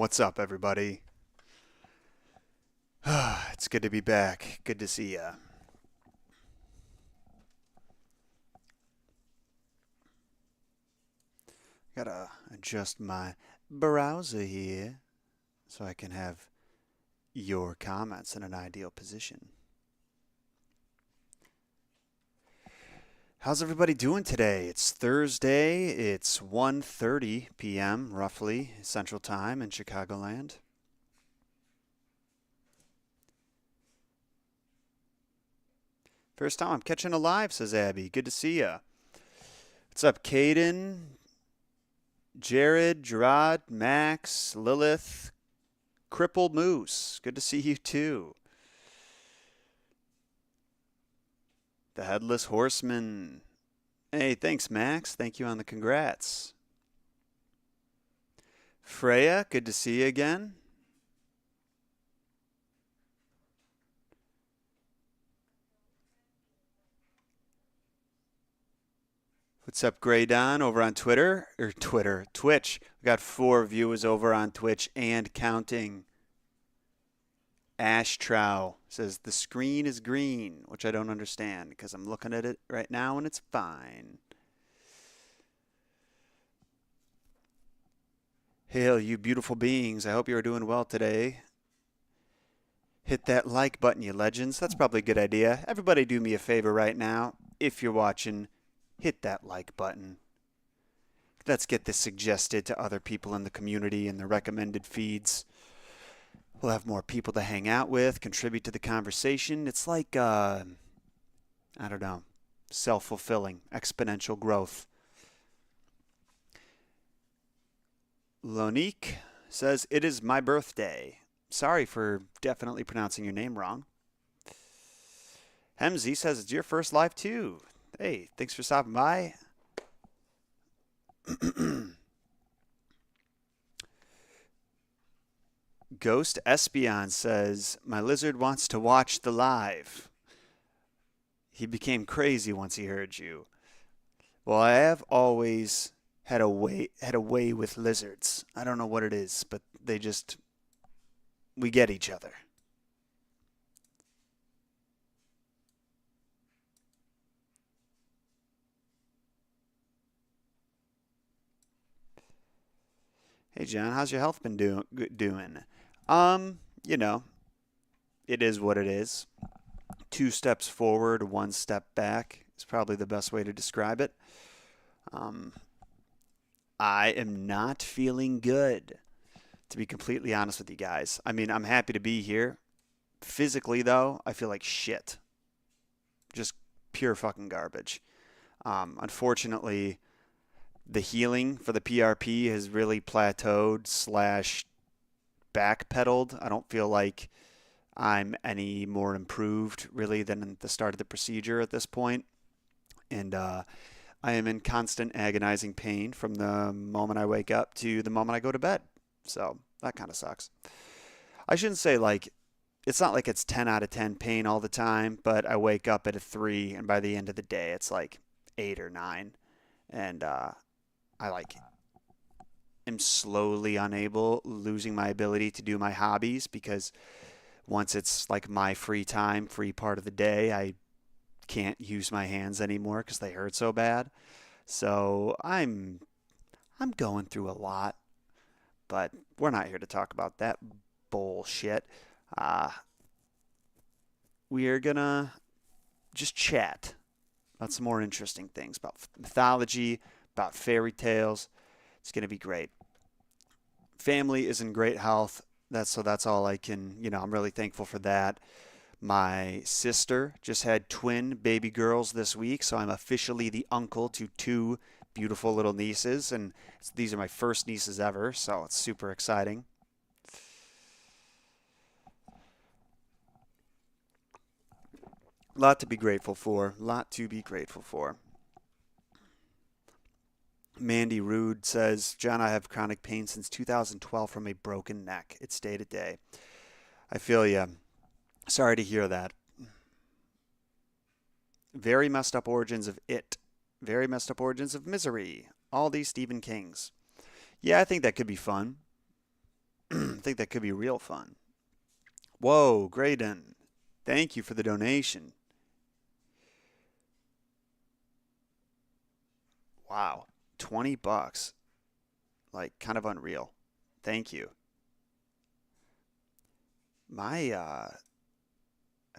What's up, everybody? It's good to be back. Good to see ya. Gotta adjust my browser here so I can have your comments in an ideal position. How's everybody doing today? It's Thursday. It's 1:30 p.m. roughly Central Time in Chicagoland. First time I'm catching a live, says Abby. Good to see ya. What's up, Caden, Jared, Gerard, Max, Lilith, Crippled Moose? Good to see you too. The Headless Horseman. Hey, thanks, Max. Thank you on the congrats. Freya, good to see you again. What's up, Grey Don, over on Twitch. We got 4 viewers over on Twitch and counting. Ash Trow says the screen is green, which I don't understand because I'm looking at it right now and it's fine. Hail, you beautiful beings. I hope you are doing well today. Hit that like button, you legends. That's probably a good idea. Everybody do me a favor right now. If you're watching, hit that like button. Let's get this suggested to other people in the community and the recommended feeds. We'll have more people to hang out with, contribute to the conversation. It's like, I don't know, self-fulfilling, exponential growth. Lonique says, it is my birthday. Sorry for definitely pronouncing your name wrong. Hemsy says, it's your first live too. Hey, thanks for stopping by. Ghost Espion says, my lizard wants to watch the live. He became crazy once he heard you. Well, I have always had a way with lizards. I don't know what it is, but we get each other. Hey John, how's your health been doing? You know, it is what it is. 2 steps forward, 1 step back is probably the best way to describe it. Um, I am not feeling good, to be completely honest with you guys. I mean, I'm happy to be here. Physically, though, I feel like shit. Just pure fucking garbage. Unfortunately, the healing for the PRP has really plateaued slash backpedaled. I don't feel like I'm any more improved really than at the start of the procedure at this point. And I am in constant agonizing pain from the moment I wake up to the moment I go to bed. So that kind of sucks. I shouldn't say like, it's not like it's 10 out of 10 pain all the time, but I wake up at a 3 and by the end of the day it's like 8 or 9. And I like am slowly losing my ability to do my hobbies because once it's like my free time, free part of the day, I can't use my hands anymore because they hurt so bad. So I'm going through a lot, but we're not here to talk about that bullshit. Uh, we are gonna just chat about some more interesting things about mythology, about fairy tales. It's gonna be great. Family is in great health. That's all I can, I'm really thankful for that. My sister just had twin baby girls this week, so I'm officially the uncle to 2 beautiful little nieces, and these are my first nieces ever, so it's super exciting. A lot to be grateful for. A lot to be grateful for. Mandy Rude says, John, I have chronic pain since 2012 from a broken neck. It's day to day. I feel ya. Sorry to hear that. Very messed up origins of it. Very messed up origins of misery. All these Stephen Kings. Yeah, I think that could be fun. I think that could be real fun. Whoa, Graydon. Thank you for the donation. Wow. 20 bucks. Like kind of unreal. Thank you. My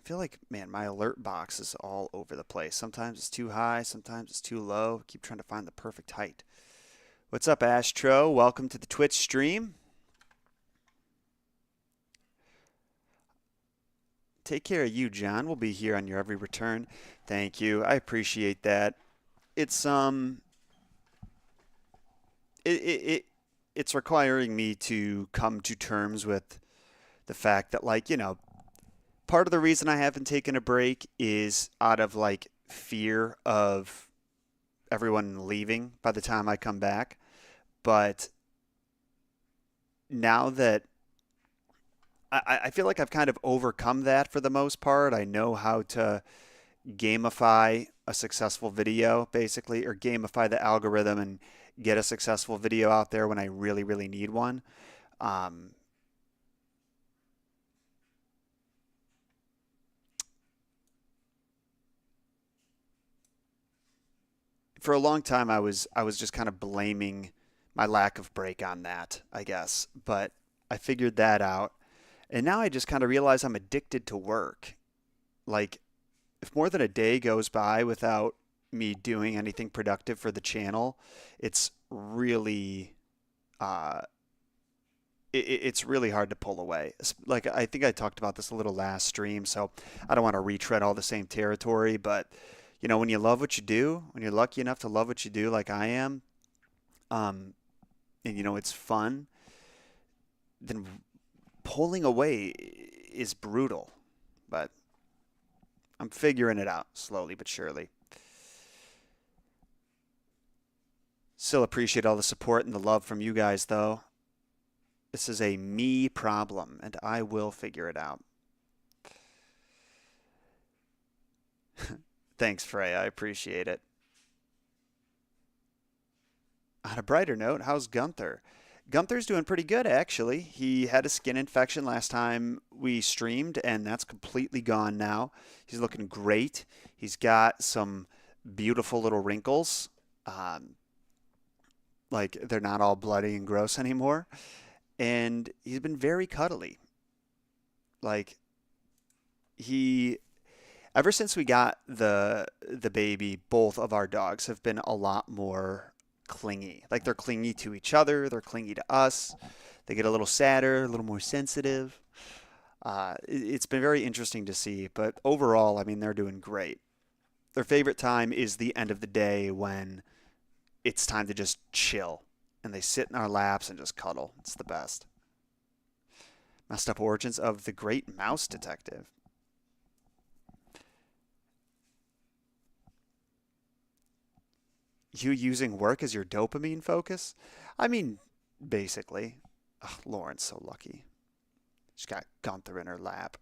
I feel like, man, my alert box is all over the place. Sometimes it's too high, sometimes it's too low. Keep trying to find the perfect height. What's up, Astro? Welcome to the Twitch stream. Take care of you, John. We'll be here on your every return. Thank you. I appreciate that. It's it, it, it it's requiring me to come to terms with the fact that, like, part of the reason I haven't taken a break is out of like fear of everyone leaving by the time I come back. But now that I feel like I've kind of overcome that for the most part, I know how to gamify a successful video, basically, or gamify the algorithm and get a successful video out there when I really, really need one. Um, for a long time, I was just kind of blaming my lack of break on that, I guess. But I figured that out, and now I just kind of realize I'm addicted to work. Like, if more than a day goes by without me doing anything productive for the channel, it's really uh, it's really hard to pull away. Like, I think I talked about this a little last stream, so I don't want to retread all the same territory. But when you love what you do, when you're lucky enough to love what you do, like I am, um, and it's fun, then pulling away is brutal. But I'm figuring it out slowly but surely. Still appreciate all the support and the love from you guys, though. This is a me problem, and I will figure it out. Thanks, Frey. I appreciate it. On a brighter note, how's Gunther? Gunther's doing pretty good, actually. He had a skin infection last time we streamed, and that's completely gone now. He's looking great. He's got some beautiful little wrinkles. Um, like, they're not all bloody and gross anymore. And he's been very cuddly. Like, he ever since we got the baby, both of our dogs have been a lot more clingy. Like, they're clingy to each other, they're clingy to us. They get a little sadder, a little more sensitive. It's been very interesting to see, but overall, I mean, they're doing great. Their favorite time is the end of the day when it's time to just chill, and they sit in our laps and just cuddle. It's the best. Messed up origins of the great mouse detective. You using work as your dopamine focus? I mean, basically. Ugh, Lauren's so lucky. She's got Gunther in her lap.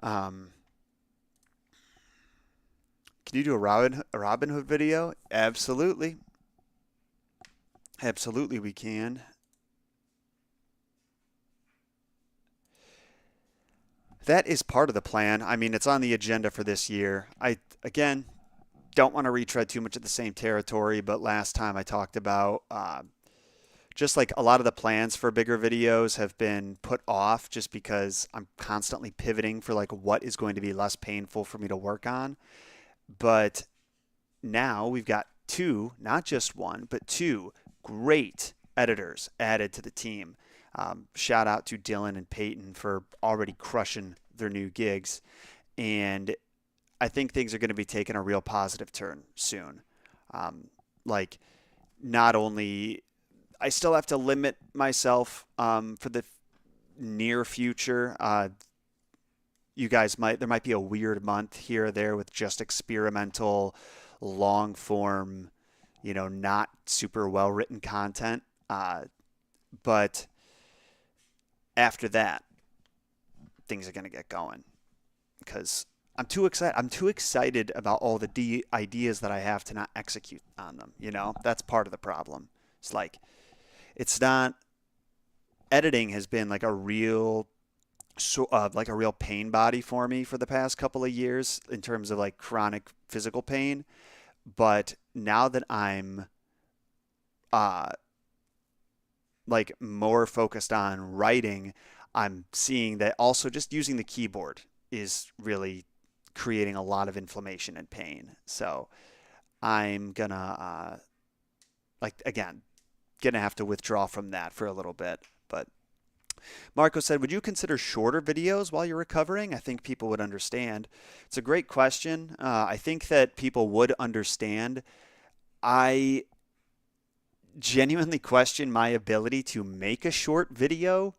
Um, can you do a Robin Hood video? Absolutely. Absolutely, we can. That is part of the plan. I mean, it's on the agenda for this year. Again, don't want to retread too much at the same territory, but last time I talked about just like a lot of the plans for bigger videos have been put off just because I'm constantly pivoting for like what is going to be less painful for me to work on. But now we've got two, not just one, but two great editors added to the team. Shout out to Dylan and Peyton for already crushing their new gigs. And I think things are going to be taking a real positive turn soon. Like, not only, I still have to limit myself for the near future. There might be a weird month here or there with just experimental, long form, not super well written content. But after that, things are going to get going because I'm too excited. I'm too excited about all the ideas that I have to not execute on them. You know, that's part of the problem. It's like it's not editing has been like a real like a real pain body for me for the past couple of years in terms of like chronic physical pain. But now that I'm uh like more focused on writing, I'm seeing that also just using the keyboard is really creating a lot of inflammation and pain. So I'm gonna like again gonna have to withdraw from that for a little bit. But Marco said, would you consider shorter videos while you're recovering? I think people would understand. It's a great question. I think that people would understand. I genuinely question my ability to make a short video.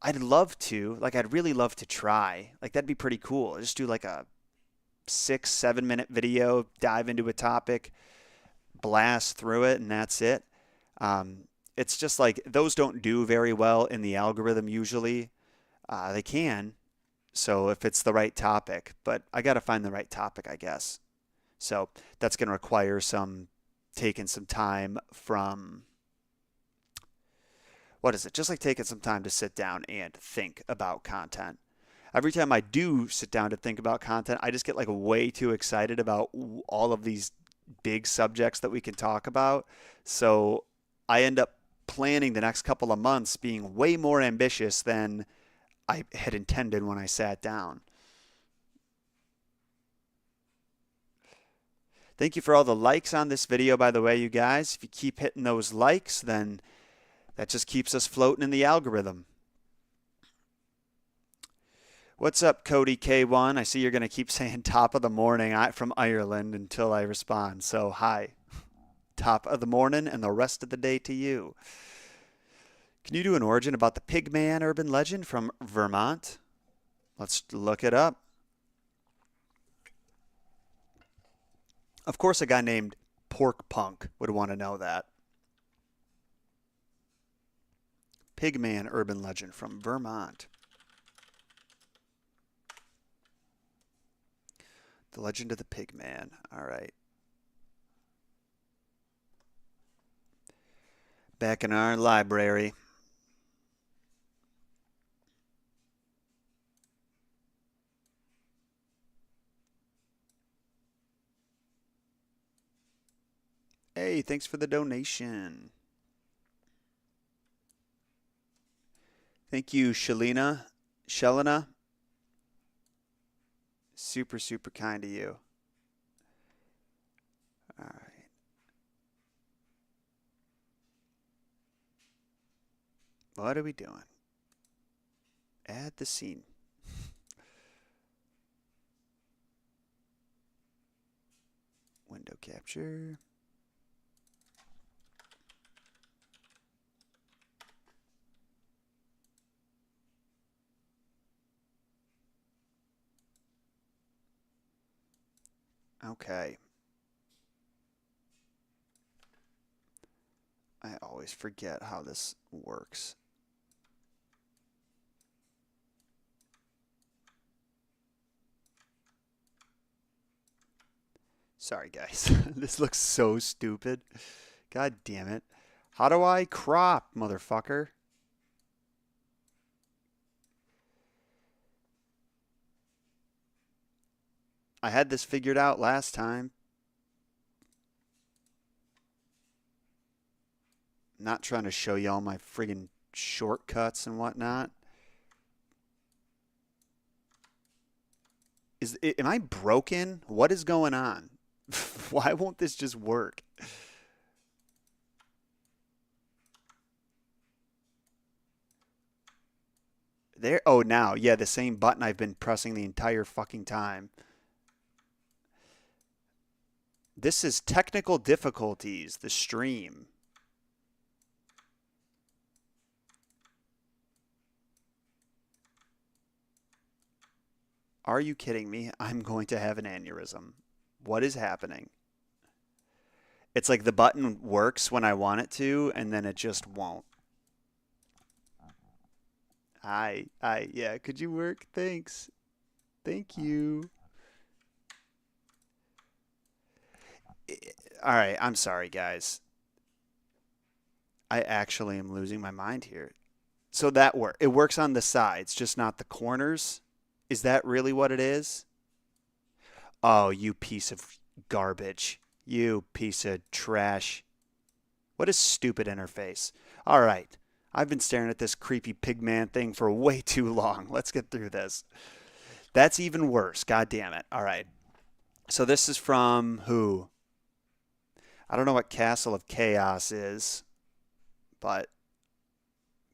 I'd love to. Like, I'd really love to try. Like, that'd be pretty cool. Just do like a 6, 7 minute video, dive into a topic, blast through it, and that's it. It's just like those don't do very well in the algorithm usually. They can, so if it's the right topic, but I got to find the right topic, I guess. So that's going to require some taking some time from what is it? Just like taking some time to sit down and think about content. Every time I do sit down to think about content, I just get like way too excited about all of these big subjects that we can talk about. So I end up planning the next couple of months being way more ambitious than I had intended when I sat down. Thank you for all the likes on this video, by the way, you guys. If you keep hitting those likes, then that just keeps us floating in the algorithm. What's up, Cody K1? I see you're going to keep saying top of the morning from Ireland until I respond. So, hi. Top of the morning and the rest of the day to you. Can you do an origin about the Pigman urban legend from Vermont? Let's look it up. Of course, a guy named Pork Punk would want to know that. Pigman urban legend from Vermont. The Legend of the Pigman. All right. Back in our library. Hey, thanks for the donation. Thank you, Shalina. Shelena. Super, super kind to you. All right. What are we doing? Add the scene. Window capture. Okay. I always forget how this works. Sorry, guys. This looks so stupid. God damn it. How do I crop, motherfucker? I had this figured out last time. Not trying to show you all my friggin' shortcuts and whatnot. Am I broken? What is going on? Why won't this just work? There. Oh, now. Yeah, the same button I've been pressing the entire fucking time. This is technical difficulties, the stream. Are you kidding me? I'm going to have an aneurysm. What is happening? It's like the button works when I want it to, and then it just won't. Yeah, could you work? Thanks. Thank you. All right, I'm sorry, guys. I actually am losing my mind here. So it works on the sides, just not the corners. Is that really what it is? Oh, you piece of garbage. You piece of trash. What a stupid interface. All right. I've been staring at this creepy pigman thing for way too long. Let's get through this. That's even worse. God damn it. All right. So this is from who? I don't know what Castle of Chaos is, but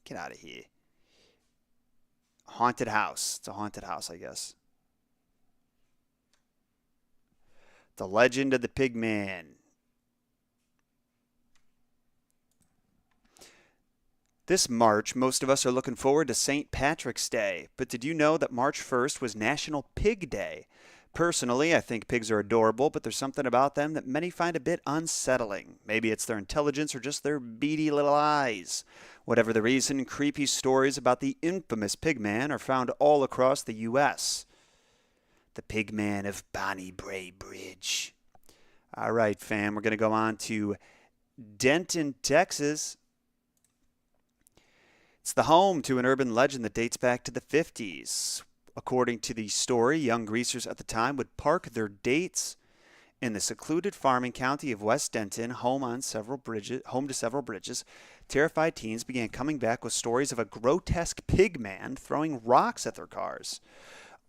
get out of here. Haunted house. It's a haunted house, I guess. The Legend of the Pigman. This March, most of us are looking forward to St. Patrick's Day, but did you know that March 1st was National Pig Day? Personally, I think pigs are adorable, but there's something about them that many find a bit unsettling. Maybe it's their intelligence or just their beady little eyes. Whatever the reason, creepy stories about the infamous Pigman are found all across the U.S. The Pigman of Bonnie Bray Bridge. All right, fam, we're going to go on to Denton, Texas. It's the home to an urban legend that dates back to the 50s. According to the story, young greasers at the time would park their dates in the secluded farming county of West Denton, home to several bridges. Terrified teens began coming back with stories of a grotesque pig man throwing rocks at their cars.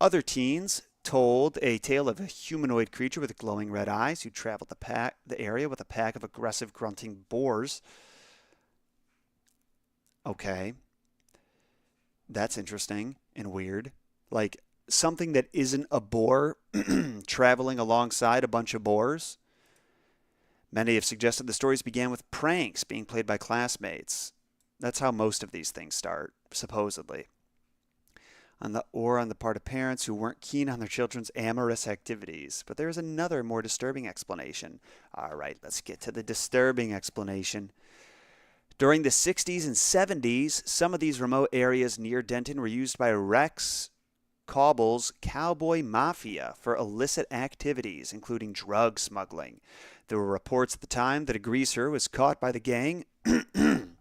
Other teens told a tale of a humanoid creature with glowing red eyes who traveled the area with a pack of aggressive grunting boars. Okay, that's interesting and weird. Like something that isn't a boar traveling alongside a bunch of boars. Many have suggested the stories began with pranks being played by classmates. That's how most of these things start, supposedly. On the part of parents who weren't keen on their children's amorous activities. But there is another more disturbing explanation. All right, let's get to the disturbing explanation. During the 60s and 70s, some of these remote areas near Denton were used by Rex Cobble's cowboy mafia for illicit activities, including drug smuggling. There were reports at the time that a greaser was caught by the gang and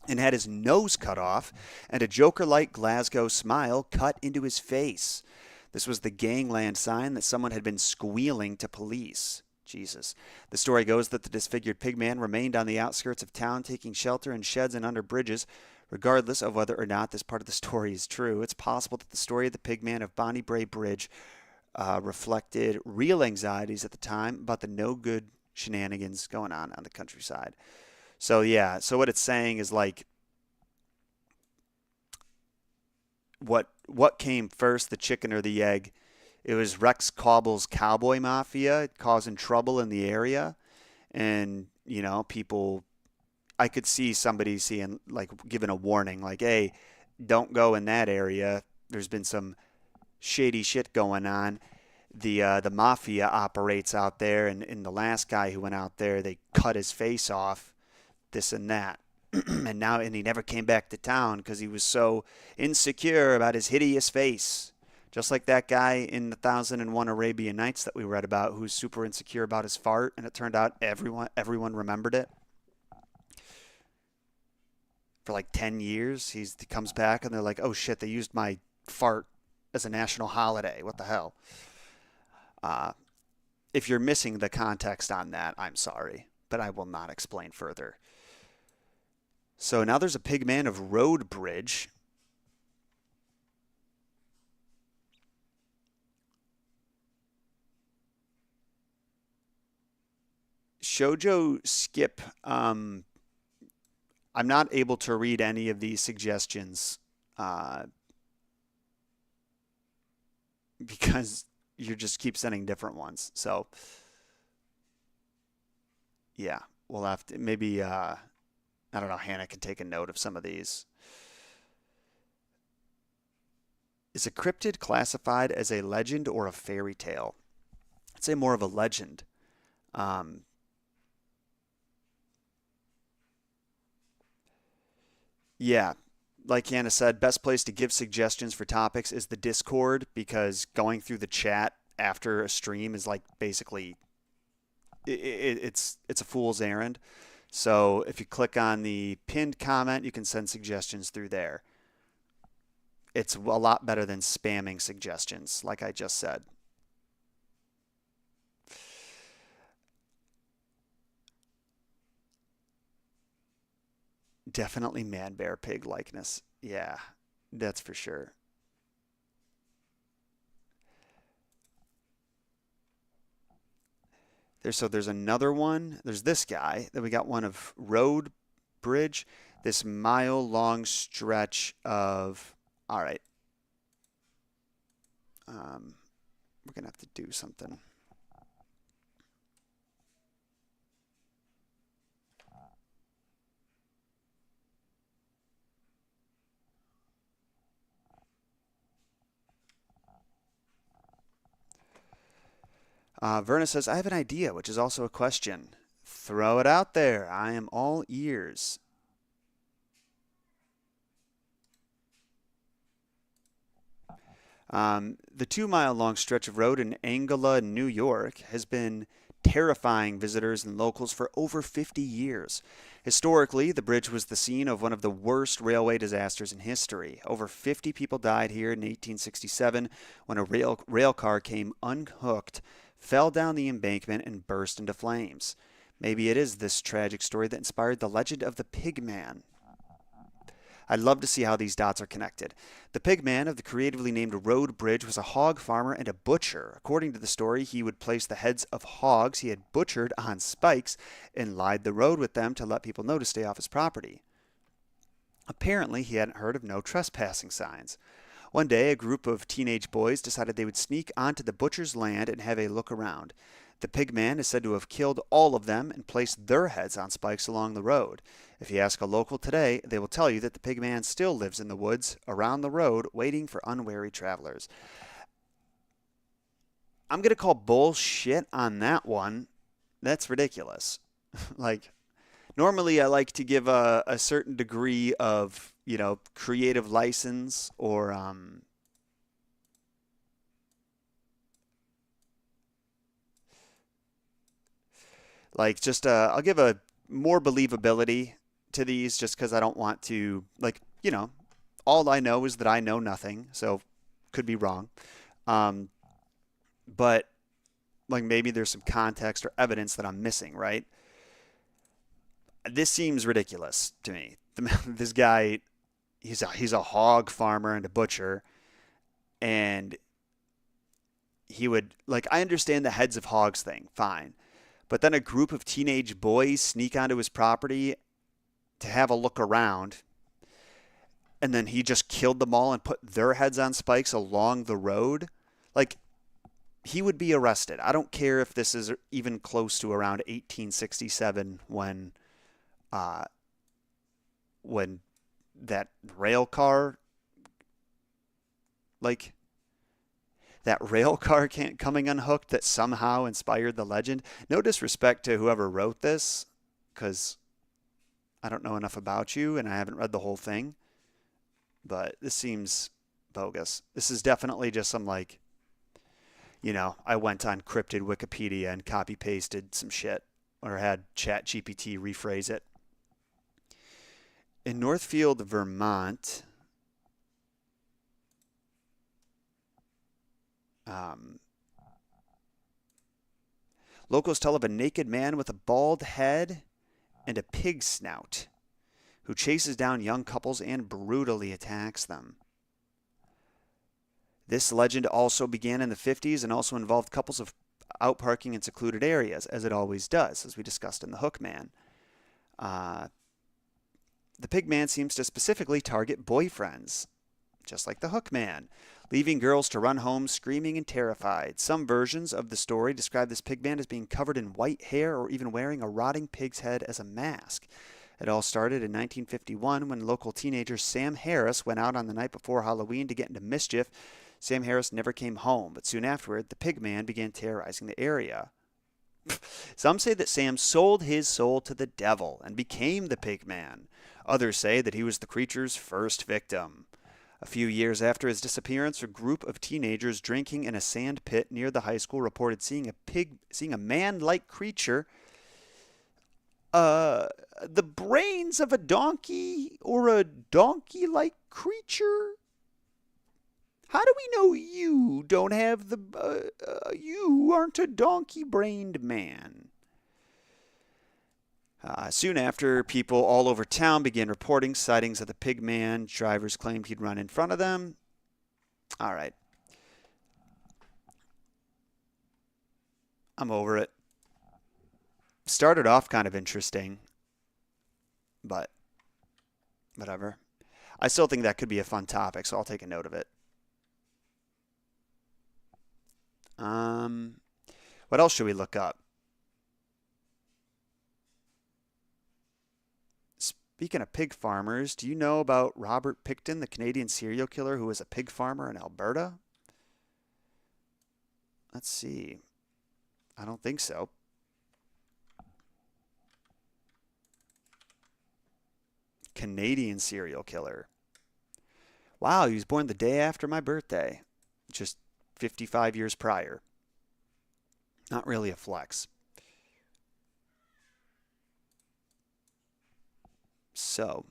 had his nose cut off and a Joker-like Glasgow smile cut into his face. This was the gangland sign that someone had been squealing to police. Jesus. The story goes that the disfigured pigman remained on the outskirts of town, taking shelter in sheds and under bridges. Regardless of whether or not this part of the story is true, it's possible that the story of the pigman of Bonnie Bray Bridge reflected real anxieties at the time about the no-good shenanigans going on the countryside. So yeah, so what it's saying is like what came first, the chicken or the egg? It was Rex Cobble's cowboy mafia causing trouble in the area, and people. I could see somebody seeing like giving a warning, like, "Hey, don't go in that area. There's been some shady shit going on. The mafia operates out there, and the last guy who went out there, they cut his face off, this and that." And he never came back to town because he was so insecure about his hideous face. Just like that guy in the 1001 Arabian Nights that we read about, who's super insecure about his fart, and it turned out everyone remembered it for like 10 years. He comes back and they're like, "Oh shit, they used my fart as a national holiday. What the hell?" Uh, if you're missing the context on that, I'm sorry, but I will not explain further. So now there's a pigman of Road Bridge. Shoujo Skip. I'm not able to read any of these suggestions because you just keep sending different ones. So yeah, we'll have to maybe. I don't know. Hannah can take a note of some of these. Is a cryptid classified as a legend or a fairy tale? I'd say more of a legend. Um, yeah, like Hannah said, best place to give suggestions for topics is the Discord because going through the chat after a stream is like basically it's a fool's errand. So if you click on the pinned comment, you can send suggestions through there. It's a lot better than spamming suggestions, like I just said. Definitely man bear pig likeness. Yeah, that's for sure. There's another one. There's this guy. Then we got one of road bridge. This mile long stretch of. All right. Um, we're gonna have to do something. Verna says, I have an idea, which is also a question. Throw it out there. I am all ears. The 2 mile long stretch of road in Angela, New York, has been terrifying visitors and locals for over 50 years. Historically, the bridge was the scene of one of the worst railway disasters in history. Over 50 people died here in 1867 when a rail car came unhooked, fell down the embankment, and burst into flames. Maybe it is this tragic story that inspired the legend of the Pig Man. I'd love to see how these dots are connected. The pig man of the creatively named road bridge was a hog farmer and a butcher. According to the story, he would place the heads of hogs he had butchered on spikes and lined the road with them to let people know to stay off his property. Apparently, he hadn't heard of no trespassing signs. One day, a group of teenage boys decided they would sneak onto the butcher's land and have a look around. The pig man is said to have killed all of them and placed their heads on spikes along the road. If you ask a local today, they will tell you that the pig man still lives in the woods around the road waiting for unwary travelers. I'm going to call bullshit on that one. That's ridiculous. Like, normally I like to give a certain degree of, creative license or like just I'll give a more believability to these just because I don't want to all I know is that I know nothing, so could be wrong. Um, but like maybe there's some context or evidence that I'm missing, right? This seems ridiculous to me. This guy, he's a hog farmer and a butcher, and he would like I understand the heads of hogs thing, fine. But then a group of teenage boys sneak onto his property to have a look around, and then he just killed them all and put their heads on spikes along the road. Like, he would be arrested. I don't care if this is even close to around 1867 uh, when that rail car, like, that rail car can't coming unhooked that somehow inspired the legend. No disrespect to whoever wrote this, because I don't know enough about you and I haven't read the whole thing, but this seems bogus. This is definitely just some like, I went on cryptid Wikipedia and copy pasted some shit or had ChatGPT rephrase it. In Northfield, Vermont, um, locals tell of a naked man with a bald head and a pig snout who chases down young couples and brutally attacks them. This legend also began in the 50s and also involved couples of out parking in secluded areas, as it always does, as we discussed in the Hook Man. Uh, the Pig Man seems to specifically target boyfriends, just like the Hook Man, leaving girls to run home screaming and terrified. Some versions of the story describe this pig man as being covered in white hair or even wearing a rotting pig's head as a mask. It all started in 1951 when local teenager Sam Harris went out on the night before Halloween to get into mischief. Sam Harris never came home, but soon afterward, the pig man began terrorizing the area. Some say that Sam sold his soul to the devil and became the pig man. Others say that he was the creature's first victim. A few years after his disappearance, a group of teenagers drinking in a sand pit near the high school reported seeing a man-like creature, uh, the brains of a donkey or a donkey-like creature. How do we know you don't have you aren't a donkey-brained man? Soon after, people all over town began reporting sightings of the pig man. Drivers claimed he'd run in front of them. All right. I'm over it. Started off kind of interesting, but whatever. I still think that could be a fun topic, so I'll take a note of it. Um, what else should we look up? Speaking of pig farmers, do you know about Robert Pickton, the Canadian serial killer who was a pig farmer in Alberta? Let's see. I don't think so. Canadian serial killer. Wow, he was born the day after my birthday, just 55 years prior. Not really a flex. So,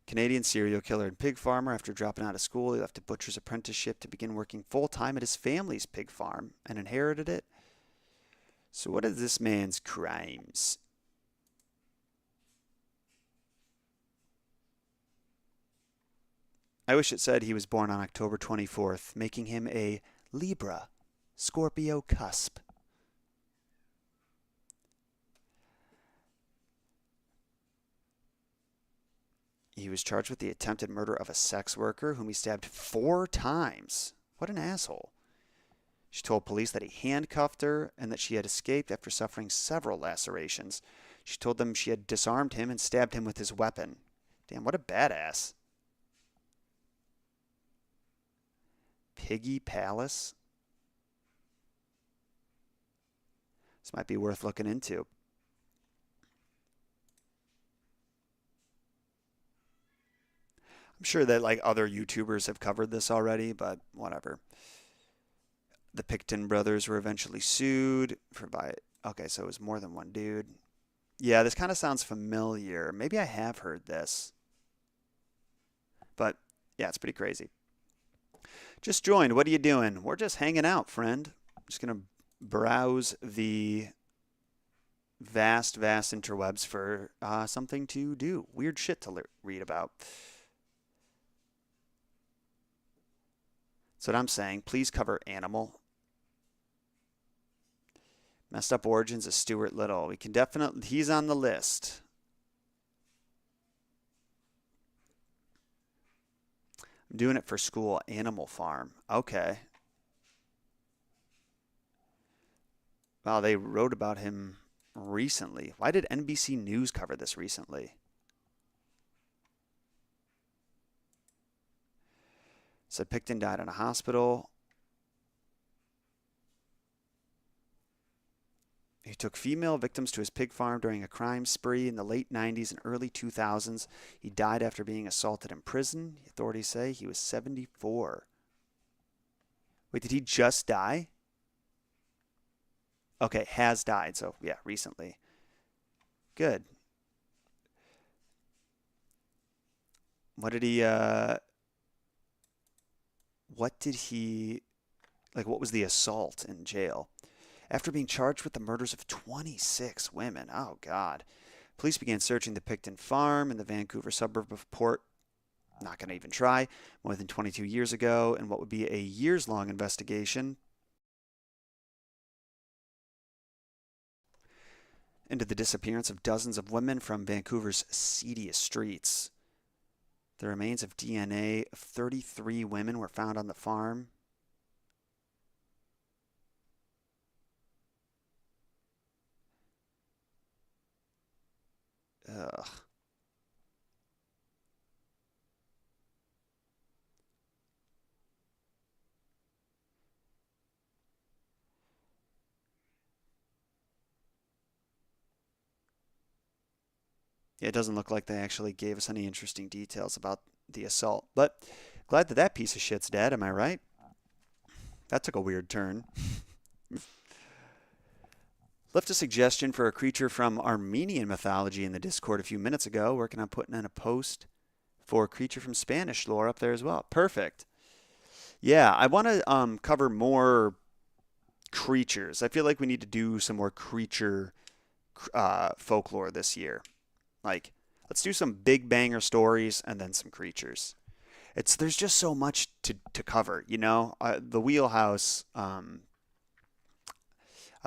Canadian serial killer and pig farmer. After dropping out of school, he left a butcher's apprenticeship to begin working full time at his family's pig farm and inherited it. So, what are this man's crimes? I wish it said he was born on October 24th, making him a Libra, Scorpio cusp. He was charged with the attempted murder of a sex worker whom he stabbed 4 times. What an asshole. She told police that he handcuffed her and that she had escaped after suffering several lacerations. She told them she had disarmed him and stabbed him with his weapon. Damn, what a badass. Piggy Palace? This might be worth looking into. I'm sure that like other YouTubers have covered this already, but whatever. The Picton brothers were eventually sued for by. Okay, so it was more than one dude. Yeah, this kind of sounds familiar. Maybe I have heard this. But yeah, it's pretty crazy. Just joined. What are you doing? We're just hanging out, friend. Just going to browse the vast, vast interwebs for something to do. Weird shit to read about. That's what I'm saying. Please cover animal. Messed up origins of Stuart Little. We can definitely, he's on the list. I'm doing it for school. Animal Farm. Okay. Wow, they wrote about him recently. Why did NBC News cover this recently? Said Picton died in a hospital. He took female victims to his pig farm during a crime spree in the late 90s and early 2000s. He died after being assaulted in prison. Authorities say he was 74. Wait, did he just die? Okay, has died. So, yeah, recently. Good. What did he, what was the assault in jail? After being charged with the murders of 26 women. Oh, God. Police began searching the Picton farm in the Vancouver suburb of Port. Not going to even try. More than 22 years ago, in what would be a years-long investigation into the disappearance of dozens of women from Vancouver's seediest streets. The remains of DNA of 33 women were found on the farm. Ugh. Yeah, it doesn't look like they actually gave us any interesting details about the assault. But glad that that piece of shit's dead. Am I right? That took a weird turn. Left a suggestion for a creature from Armenian mythology in the Discord a few minutes ago. Working on putting in a post for a creature from Spanish lore up there as well. Perfect. Yeah, I want to cover more creatures. I feel like we need to do some more creature folklore this year. Like, let's do some big banger stories and then some creatures. There's just so much to cover, you know. The wheelhouse. I'm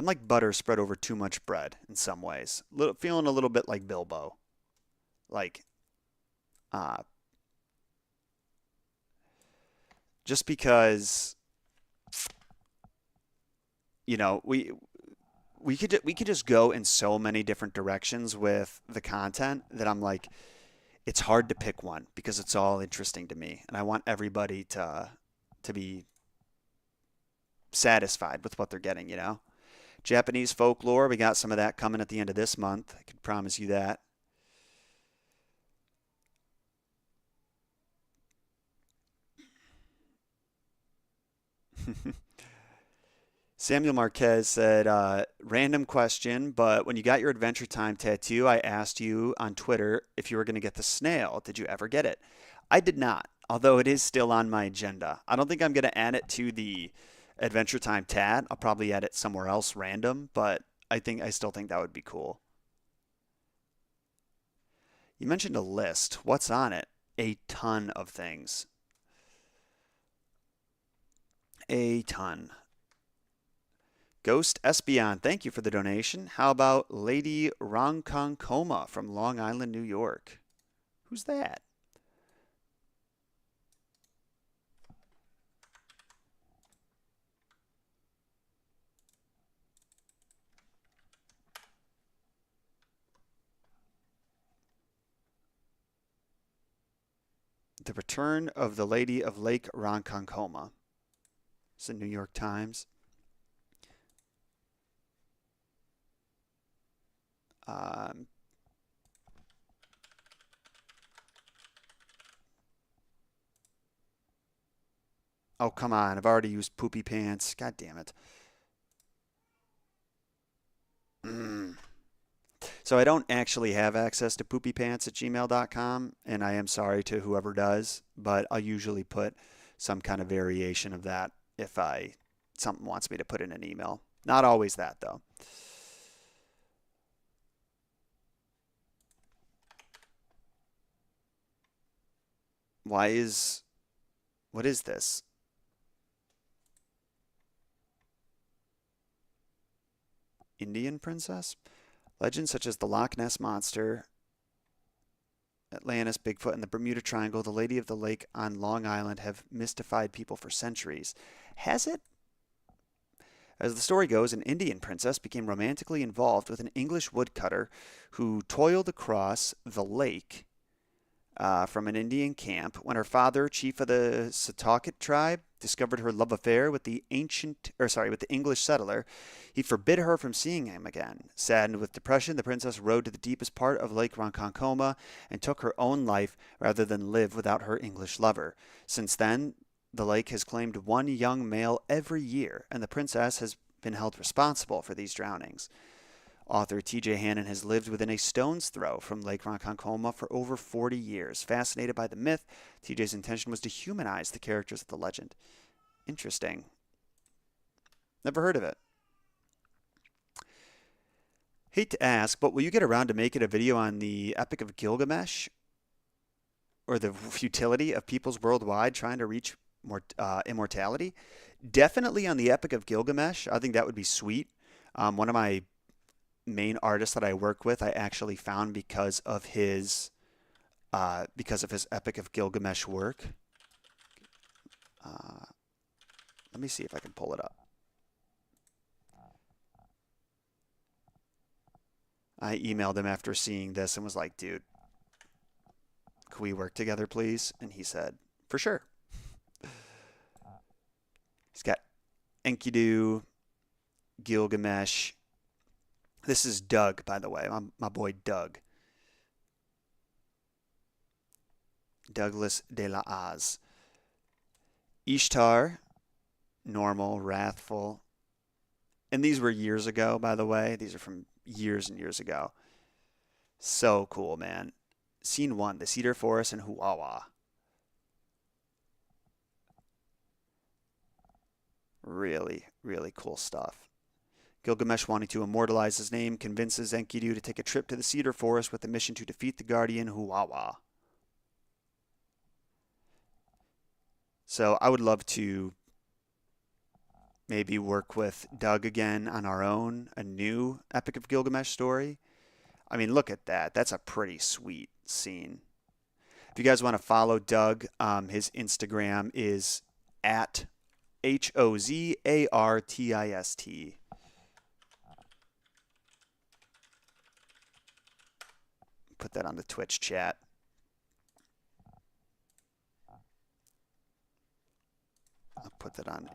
like butter spread over too much bread in some ways. Feeling a little bit like Bilbo. Like, uh, just because you know we could just go in so many different directions with the content that I'm like, it's hard to pick one because it's all interesting to me, and I want everybody to be satisfied with what they're getting. You know, Japanese folklore. We got some of that coming at the end of this month. I can promise you that. Samuel Marquez said, random question, but when you got your Adventure Time tattoo, I asked you on Twitter if you were going to get the snail. Did you ever get it? I did not, although it is still on my agenda. I don't think I'm going to add it to the Adventure Time tat. I'll probably add it somewhere else random, but I still think that would be cool. You mentioned a list. What's on it? A ton of things. A ton. Ghost Espion, thank you for the donation. How about Lady Ronkonkoma from Long Island, New York? Who's that? The Return of the Lady of Lake Ronkonkoma. It's the New York Times. Um, oh, come on. I've already used poopy pants. God damn it. Mm. So I don't actually have access to poopypants at gmail.com, and I am sorry to whoever does, but I'll usually put some kind of variation of that if I something wants me to put in an email. Not always that though. Why is what is this? Indian princess? Legends such as the Loch Ness Monster, Atlantis, Bigfoot, and the Bermuda Triangle, the Lady of the Lake on Long Island have mystified people for centuries. Has it? As the story goes, an Indian princess became romantically involved with an English woodcutter who toiled across the lake from an Indian camp when her father, chief of the Setauket tribe, discovered her love affair with with the English settler. He forbid her from seeing him again. Saddened with depression, the princess rode to the deepest part of Lake Ronkonkoma and took her own life rather than live without her English lover. Since then, the lake has claimed one young male every year, and the princess has been held responsible for these drownings. Author T.J. Hannon has lived within a stone's throw from Lake Ronkonkoma for over 40 years. Fascinated by the myth, T.J.'s intention was to humanize the characters of the legend. Interesting. Never heard of it. Hate to ask, but will you get around to making a video on the Epic of Gilgamesh or the futility of peoples worldwide trying to reach immortality? Definitely on the Epic of Gilgamesh. I think that would be sweet. One of my main artist that I work with, I actually found because of his Epic of Gilgamesh work. Uh, Let me see if I can pull it up. I emailed him after seeing this and was like, dude, can we work together, please? And he said, for sure. He's got Enkidu, Gilgamesh. This is Doug, by the way, my boy Doug. Douglas de la Hoz. Ishtar, normal, wrathful. And these were years ago, by the way. These are from years and years ago. So cool, man. Scene 1, the cedar forest in Huwawa. Really, really cool stuff. Gilgamesh, wanting to immortalize his name, convinces Enkidu to take a trip to the cedar forest with the mission to defeat the guardian Huwawa. So I would love to maybe work with Doug again on our own, a new Epic of Gilgamesh story. I mean, look at that. That's a pretty sweet scene. If you guys want to follow Doug, his Instagram is at HOZARTIST. Put that on the Twitch chat. I'll put that on.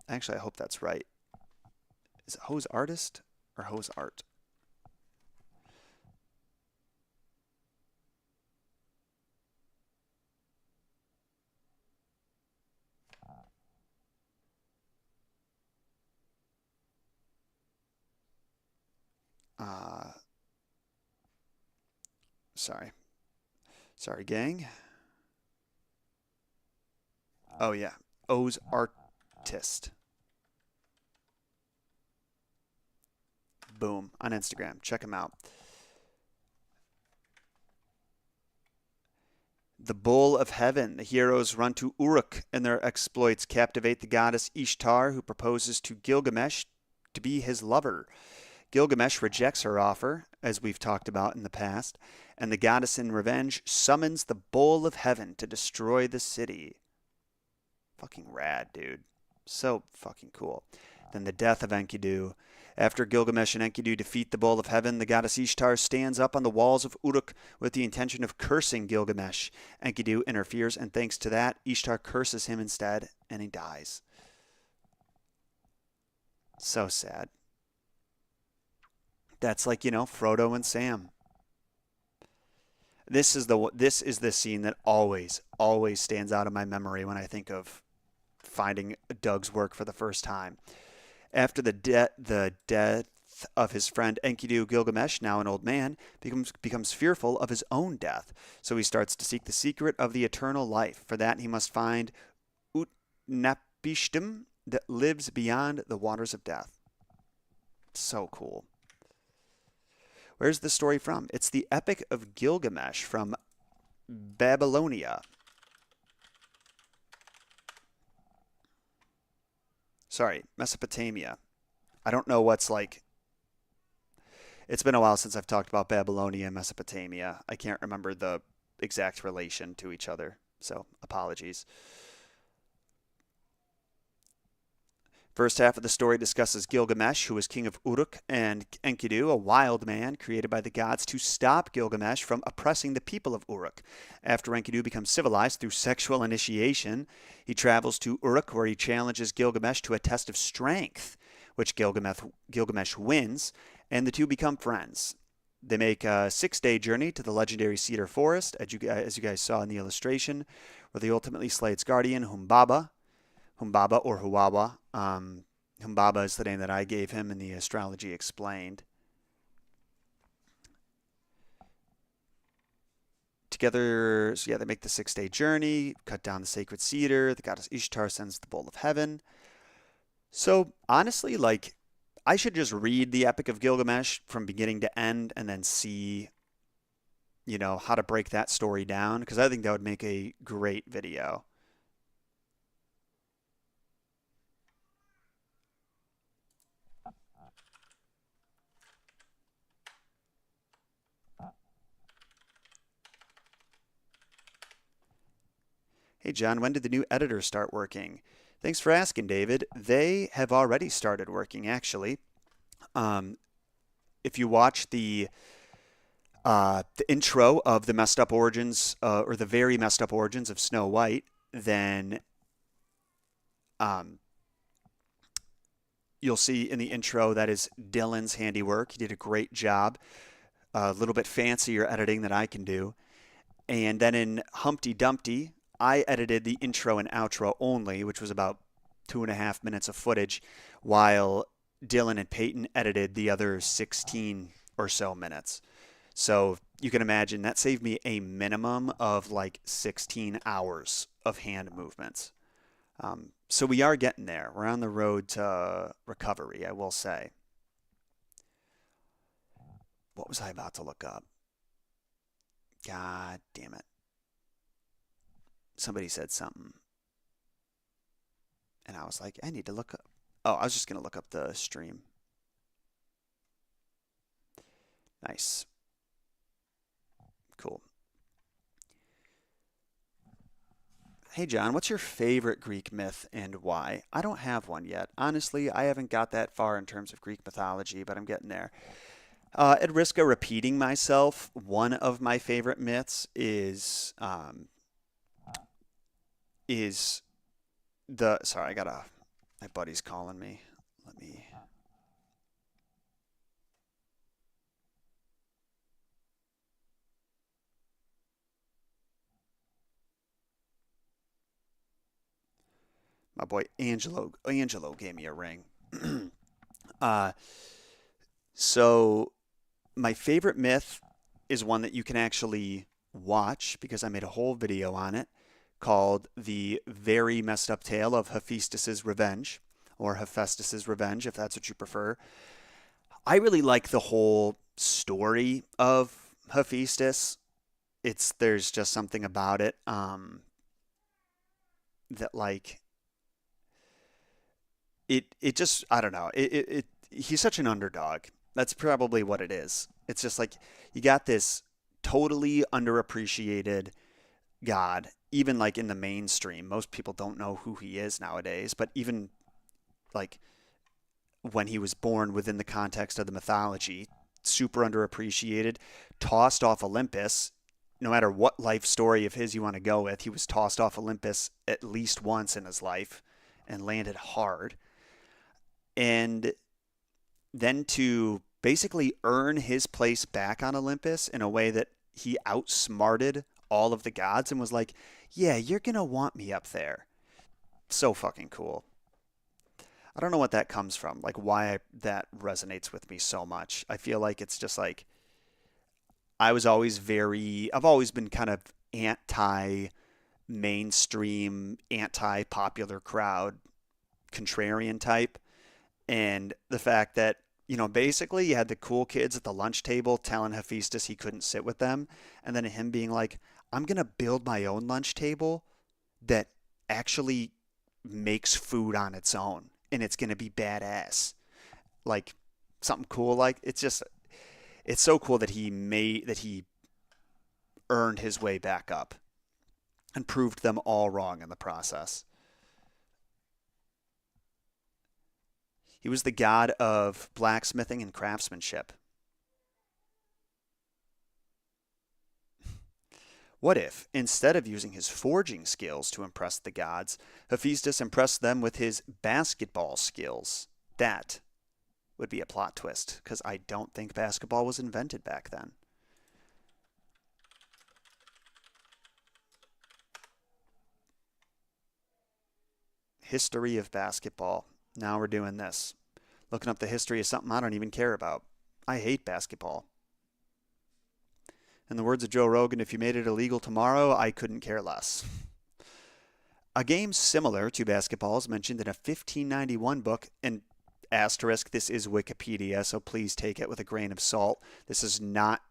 Actually, I hope that's right. Is it Hose Artist or Hose Art? Sorry. Sorry, gang. Oh, yeah. O's Artist. Boom. On Instagram. Check him out. The Bull of Heaven. The heroes run to Uruk, and their exploits captivate the goddess Ishtar, who proposes to Gilgamesh to be his lover. Gilgamesh rejects her offer, as we've talked about in the past, and the goddess in revenge summons the Bull of Heaven to destroy the city. Fucking rad, dude. So fucking cool. Then the death of Enkidu. After Gilgamesh and Enkidu defeat the Bull of Heaven, the goddess Ishtar stands up on the walls of Uruk with the intention of cursing Gilgamesh. Enkidu interferes, and thanks to that, Ishtar curses him instead, and he dies. So sad. That's like, Frodo and Sam. This is the scene that always stands out in my memory when I think of finding Doug's work for the first time. After the death of his friend Enkidu, Gilgamesh, now an old man, becomes fearful of his own death. So he starts to seek the secret of the eternal life. For that, he must find Utnapishtim that lives beyond the waters of death. So cool. Where's the story from? It's the Epic of Gilgamesh from Babylonia. Sorry, Mesopotamia. I don't know what's like. It's been a while since I've talked about Babylonia and Mesopotamia. I can't remember the exact relation to each other, so apologies. First half of the story discusses Gilgamesh, who was king of Uruk, and Enkidu, a wild man created by the gods to stop Gilgamesh from oppressing the people of Uruk. After Enkidu becomes civilized through sexual initiation, he travels to Uruk, where he challenges Gilgamesh to a test of strength, which Gilgamesh wins, and the two become friends. They make a 6-day journey to the legendary cedar forest, as you guys saw in the illustration, where they ultimately slay its guardian, Humbaba or Huwawa. Humbaba is the name that I gave him in the Astrology Explained. Together, so yeah, they make the 6-day journey, cut down the sacred cedar. The goddess Ishtar sends the Bull of Heaven. So honestly, like, I should just read the Epic of Gilgamesh from beginning to end and then see, how to break that story down, because I think that would make a great video. Hey, John, when did the new editors start working? Thanks for asking, David. They have already started working, actually. If you watch the intro of the messed up origins, or the very messed up origins of Snow White, then you'll see in the intro that is Dylan's handiwork. He did a great job a little bit fancier editing that I can do. And then in Humpty Dumpty, I edited the intro and outro only, which was about 2.5 minutes of footage, while Dylan and Peyton edited the other 16 or so minutes. So you can imagine that saved me a minimum of like 16 hours of hand movements. So we are getting there. We're on the road to recovery, I will say. What was I about to look up? God damn it. Somebody said something, and I was like, I need to look up. Oh, I was just going to look up the stream. Nice. Cool. Hey, John, what's your favorite Greek myth and why? I don't have one yet. Honestly, I haven't got that far in terms of Greek mythology, but I'm getting there. At risk of repeating myself, one of my favorite myths is the sorry, I gotta my buddy's calling me. Let me my boy Angelo gave me a ring. uh so my favorite myth is one that you can actually watch because I made a whole video on it called The Very Messed Up Tale of Hephaestus's Revenge, or Hephaestus's Revenge, if that's what you prefer. I really like the whole story of Hephaestus. There's just something about it that like it just I don't know. He's such an underdog. That's probably what it is. It's just like you got this totally underappreciated god, even like in the mainstream. Most people don't know who he is nowadays, but even like when he was born within the context of the mythology, super underappreciated, tossed off Olympus. No matter what life story of his you want to go with, he was tossed off Olympus at least once in his life and landed hard. And then to basically earn his place back on Olympus in a way that he outsmarted all of the gods and was like, yeah, you're going to want me up there. So fucking cool. I don't know what that comes from, like why that resonates with me so much. I feel like it's just like I've always been kind of anti mainstream, anti popular crowd, contrarian type. And the fact that, basically you had the cool kids at the lunch table telling Hephaestus he couldn't sit with them. And then him being like, I'm going to build my own lunch table that actually makes food on its own. And it's going to be badass. Like something cool. Like it's so cool that he earned his way back up and proved them all wrong in the process. He was the god of blacksmithing and craftsmanship. What if, instead of using his forging skills to impress the gods, Hephaestus impressed them with his basketball skills? That would be a plot twist, because I don't think basketball was invented back then. History of basketball. Now we're doing this. Looking up the history of something I don't even care about. I hate basketball. In the words of Joe Rogan, if you made it illegal tomorrow, I couldn't care less. A game similar to basketball is mentioned in a 1591 book, and asterisk, this is Wikipedia, so please take it with a grain of salt. This is not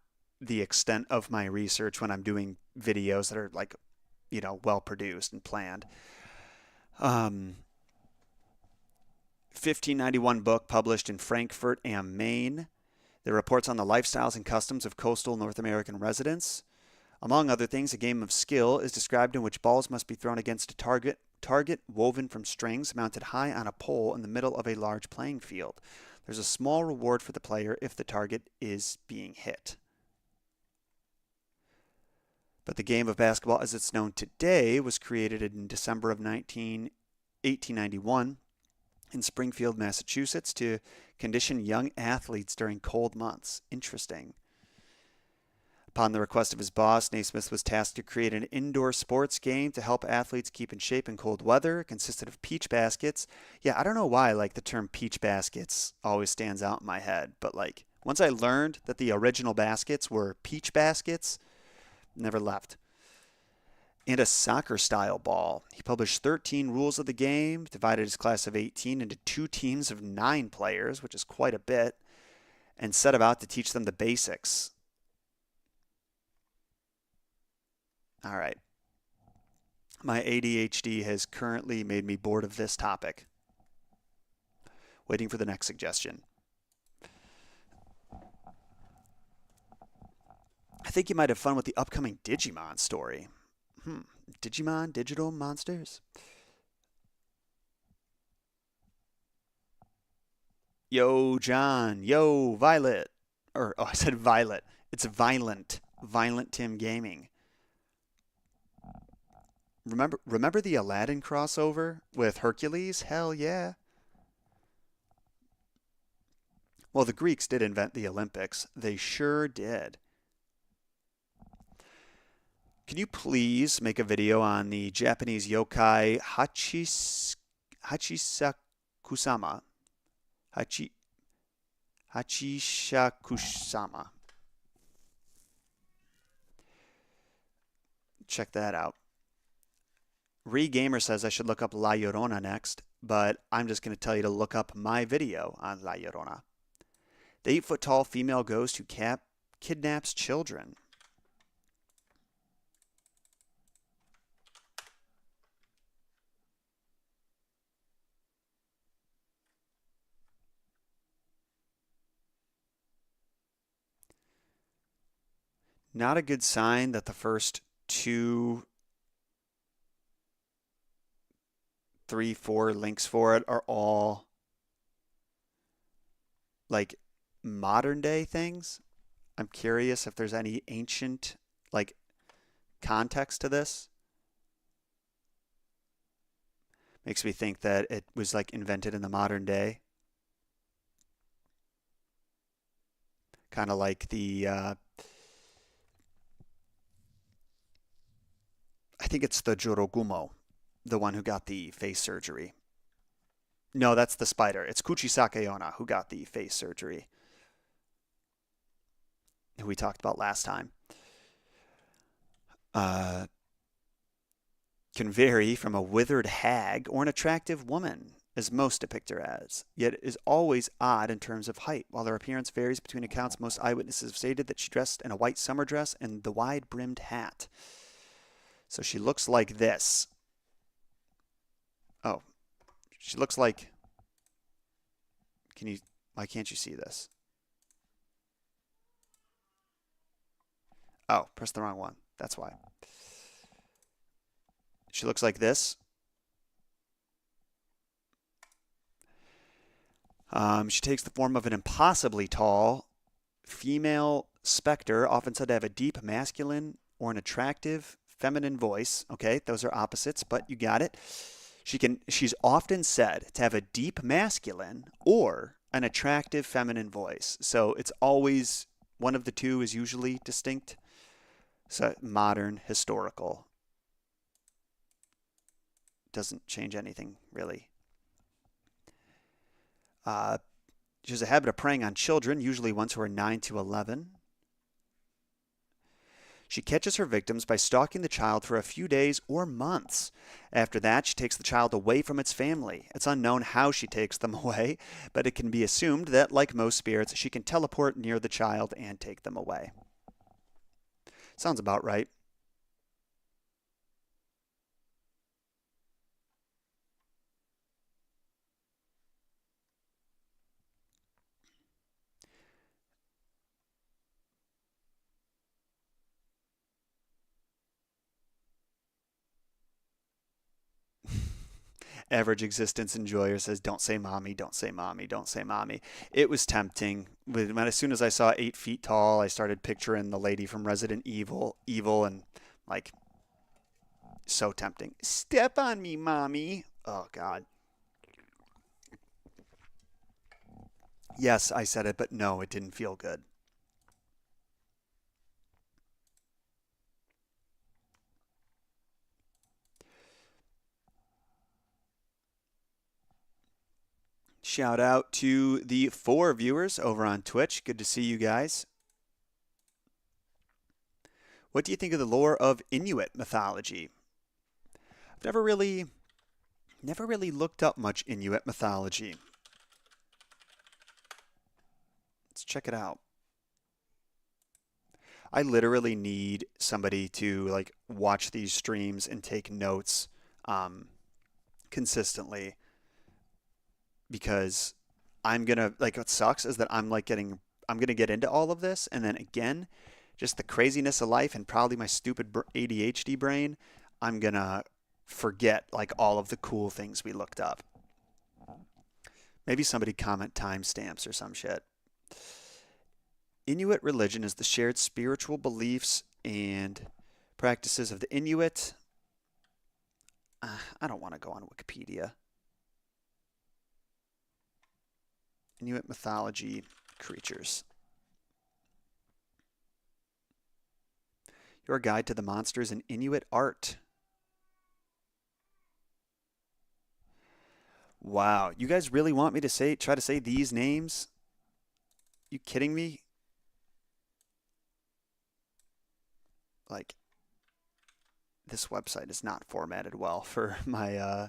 the extent of my research when I'm doing videos that are like, well produced and planned. 1591 book published in Frankfurt am Main. That reports on the lifestyles and customs of coastal North American residents. Among other things, a game of skill is described in which balls must be thrown against a target woven from strings mounted high on a pole in the middle of a large playing field. There's a small reward for the player if the target is being hit. But the game of basketball as it's known today was created in December of 1891 in Springfield, Massachusetts to condition young athletes during cold months. Interesting. Upon the request of his boss, Naismith was tasked to create an indoor sports game to help athletes keep in shape in cold weather. It consisted of peach baskets. Yeah, I don't know why like the term peach baskets always stands out in my head, but like once I learned that the original baskets were peach baskets, never left. And a soccer style ball. He published 13 rules of the game, divided his class of 18 into two teams of 9 players, which is quite a bit, and set about to teach them the basics. All right. My ADHD has currently made me bored of this topic. Waiting for the next suggestion. I think you might have fun with the upcoming Digimon story. Digimon, digital monsters. Yo, John. Yo, Violet. Oh, I said Violet. It's Violent. Violent Tim Gaming. Remember the Aladdin crossover with Hercules? Hell yeah. Well, the Greeks did invent the Olympics. They sure did. Can you please make a video on the Japanese yokai Hachisakusama? Hachi, Hachishakusama. Check that out. Gamer says I should look up La Llorona next, but I'm just going to tell you to look up my video on La Llorona. The 8-foot tall female ghost who kidnaps children. Not a good sign that the first 2, 3, 4 links for it are all like modern day things. I'm curious if there's any ancient like context to this. Makes me think that it was like invented in the modern day. Kind of like I think it's the Jorogumo, the one who got the face surgery. No, that's the spider. It's Kuchisake Onna who got the face surgery, who we talked about last time. Uh, can vary from a withered hag or an attractive woman, as most depict her as, yet is always odd in terms of height. While her appearance varies between accounts, most eyewitnesses have stated that she dressed in a white summer dress and the wide-brimmed hat. So she looks like this. Oh, she looks like... Why can't you see this? Oh, press the wrong one. That's why. She looks like this. She takes the form of an impossibly tall female specter, often said to have a deep masculine or an attractive feminine voice. Okay, those are opposites, but you got it. She's often said to have a deep masculine or an attractive feminine voice. So it's always one of the two is usually distinct. So modern, historical. Doesn't change anything really. She has a habit of preying on children, usually ones who are 9 to 11. She catches her victims by stalking the child for a few days or months. After that, she takes the child away from its family. It's unknown how she takes them away, but it can be assumed that, like most spirits, she can teleport near the child and take them away. Sounds about right. Average existence enjoyer says, "Don't say mommy, don't say mommy, don't say mommy." It was tempting. As soon as I saw 8 feet tall, I started picturing the lady from Resident Evil, and like, so tempting. Step on me, mommy. Oh God. Yes, I said it, but no, it didn't feel good. Shout out to the 4 viewers over on Twitch. Good to see you guys. What do you think of the lore of Inuit mythology? I've never really looked up much Inuit mythology. Let's check it out. I literally need somebody to like watch these streams and take notes consistently, because I'm gonna like what sucks is that I'm gonna get into all of this, and then again, just the craziness of life and probably my stupid ADHD brain, I'm gonna forget like all of the cool things we looked up. Maybe somebody comment timestamps or some shit. Inuit religion is the shared spiritual beliefs and practices of the Inuit. I don't want to go on Wikipedia. Inuit mythology creatures. Your guide to the monsters in Inuit art. Wow, you guys really want me to try to say these names? You kidding me? Like, this website is not formatted well for my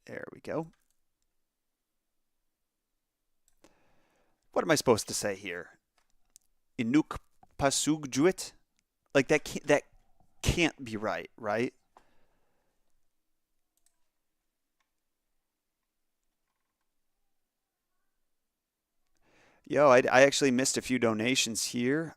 there we go. What am I supposed to say here? Inuk Pasugjuit? Like that can't be right, right? Yo, I actually missed a few donations here.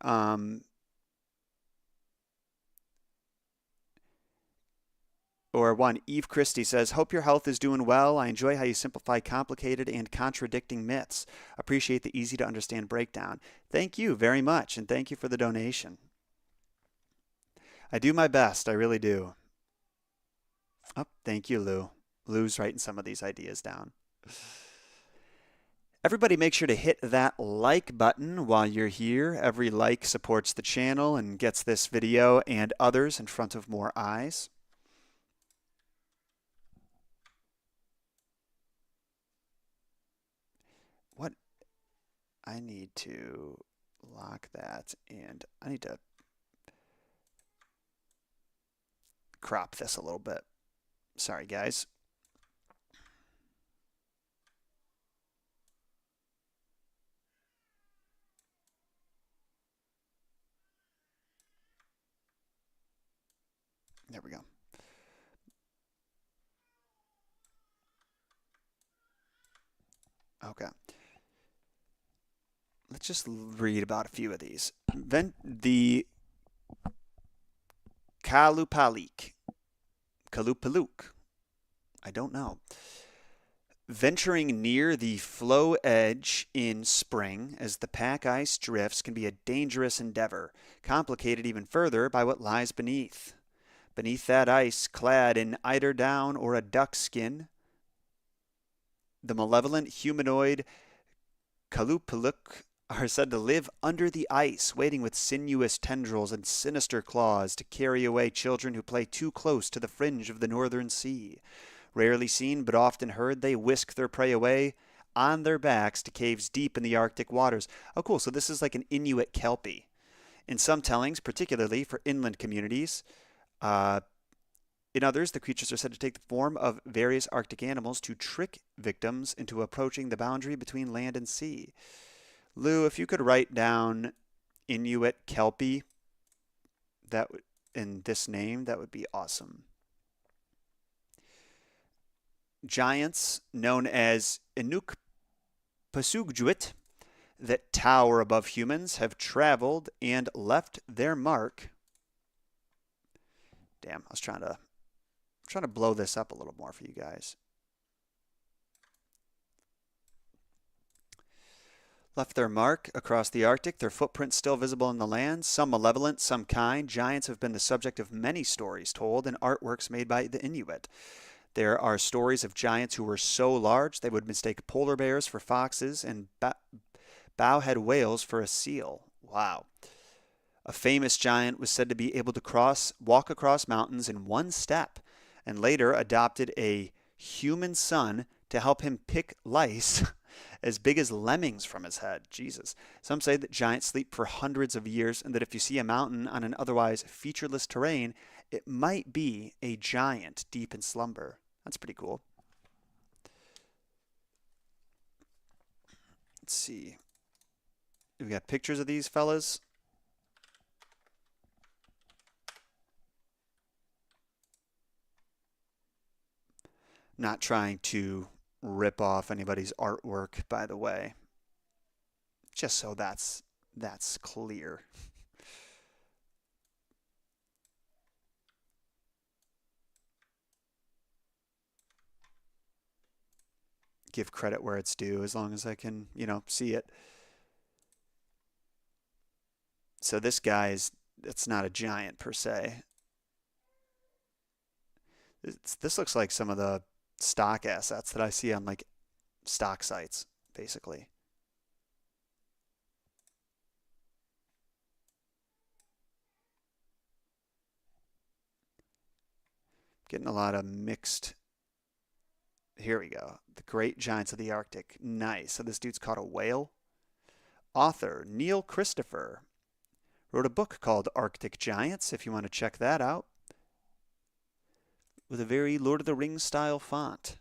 Or one, Eve Christie says, hope your health is doing well. I enjoy how you simplify complicated and contradicting myths. Appreciate the easy to understand breakdown. Thank you very much, and thank you for the donation. I do my best, I really do. Oh, thank you, Lou. Lou's writing some of these ideas down. Everybody make sure to hit that like button while you're here. Every like supports the channel and gets this video and others in front of more eyes. What? I need to lock that, and I need to crop this a little bit. Sorry, guys. There we go. Okay. Let's just read about a few of these. The Kalupalik. Kalupaluk. I don't know. Venturing near the floe edge in spring as the pack ice drifts can be a dangerous endeavor, complicated even further by what lies beneath. Beneath that ice, clad in eider down or a duck skin, the malevolent humanoid Kalupaluk are said to live under the ice, waiting with sinuous tendrils and sinister claws to carry away children who play too close to the fringe of the northern sea. Rarely seen but often heard, they whisk their prey away on their backs to caves deep in the Arctic waters. Oh, cool. So this is like an Inuit Kelpie. In some tellings, particularly for inland communities, in others, the creatures are said to take the form of various Arctic animals to trick victims into approaching the boundary between land and sea. Lou, if you could write down Inuit Kelpie in this name, that would be awesome. Giants known as Inuk Pasugjuit that tower above humans have traveled and left their mark. Damn, I was trying to blow this up a little more for you guys. Left their mark across the Arctic, their footprints still visible in the land, some malevolent, some kind. Giants have been the subject of many stories told and artworks made by the Inuit. There are stories of giants who were so large they would mistake polar bears for foxes and bowhead whales for a seal. Wow. A famous giant was said to be able to walk across mountains in one step, and later adopted a human son to help him pick lice as big as lemmings from his head. Jesus. Some say that giants sleep for hundreds of years and that if you see a mountain on an otherwise featureless terrain, it might be a giant deep in slumber. That's pretty cool. Let's see. We got pictures of these fellas. Not trying to rip off anybody's artwork, by the way. Just so that's clear. Give credit where it's due as long as I can, see it. So this guy it's not a giant per se. This looks like some of the stock assets that I see on like stock sites, basically. Getting a lot of mixed. Here we go. The Great Giants of the Arctic. Nice. So this dude's caught a whale. Author Neil Christopher wrote a book called Arctic Giants, if you want to check that out, with a very Lord of the Rings style font.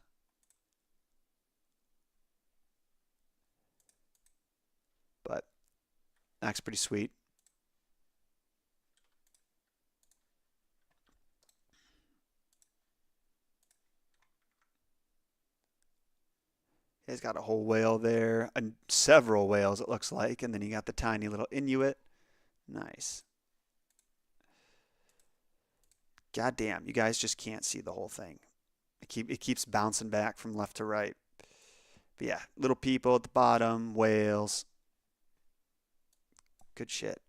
But that's pretty sweet. He's got a whole whale there, and several whales it looks like, and then you got the tiny little Inuit. Nice. God damn, you guys just can't see the whole thing. It keeps bouncing back from left to right. But yeah, little people at the bottom, whales. Good shit.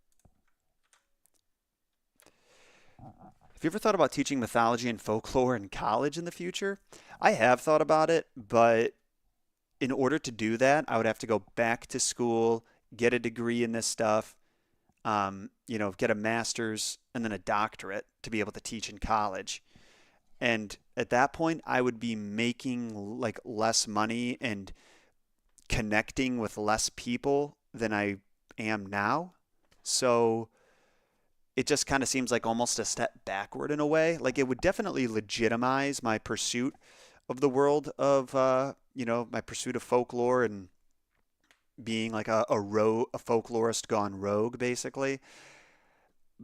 Have you ever thought about teaching mythology and folklore in college in the future? I have thought about it, but in order to do that, I would have to go back to school, get a degree in this stuff, get a master's and then a doctorate to be able to teach in college. And at that point, I would be making like less money and connecting with less people than I am now. So it just kind of seems like almost a step backward in a way. Like it would definitely legitimize my pursuit of the world of, my pursuit of folklore and being like a folklorist gone rogue, basically.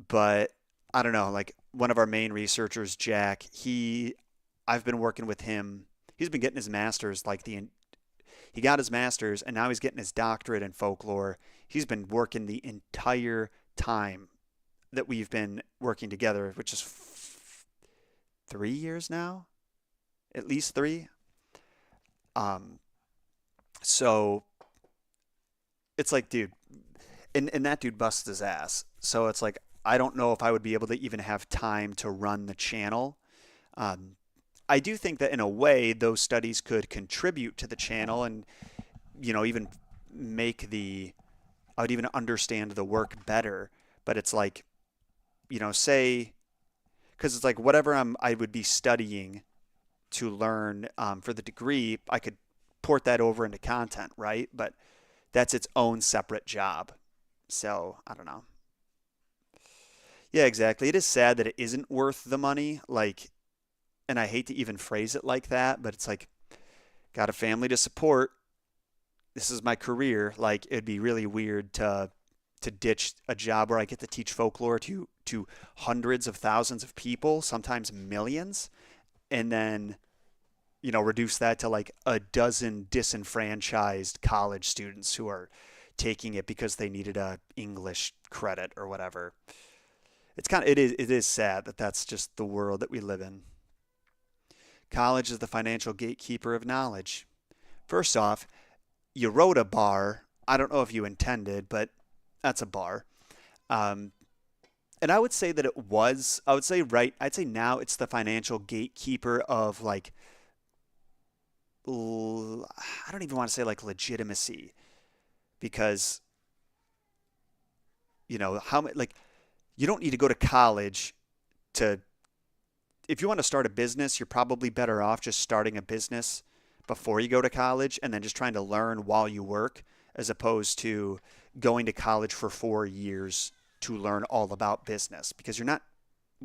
But I don't know, like one of our main researchers, Jack, I've been working with him. He's been getting his master's he got his master's and now he's getting his doctorate in folklore. He's been working the entire time that we've been working together, which is 3 years now, at least three. Um, so it's like, dude, and that dude busts his ass. So it's like, I don't know if I would be able to even have time to run the channel. Um, I do think that in a way, those studies could contribute to the channel and, even make I would even understand the work better. But it's like, say, because it's like whatever I would be studying to learn for the degree, I could port that over into content, right? But that's its own separate job. So I don't know. Yeah, exactly. It is sad that it isn't worth the money. Like, and I hate to even phrase it like that, but it's like, got a family to support. This is my career. Like, it'd be really weird to ditch a job where I get to teach folklore to hundreds of thousands of people, sometimes millions, and then reduce that to like a dozen disenfranchised college students who are taking it because they needed a English credit or whatever. It is sad that that's just the world that we live in. College is the financial gatekeeper of knowledge. First off, you wrote a bar. I don't know if you intended, but that's a bar. Um, and I would say that it was. I would say right. I'd say now it's the financial gatekeeper of like I don't even want to say like legitimacy because how like you don't need to go to college to if you want to start a business, you're probably better off just starting a business before you go to college and then just trying to learn while you work, as opposed to going to college for 4 years to learn all about business, because you're not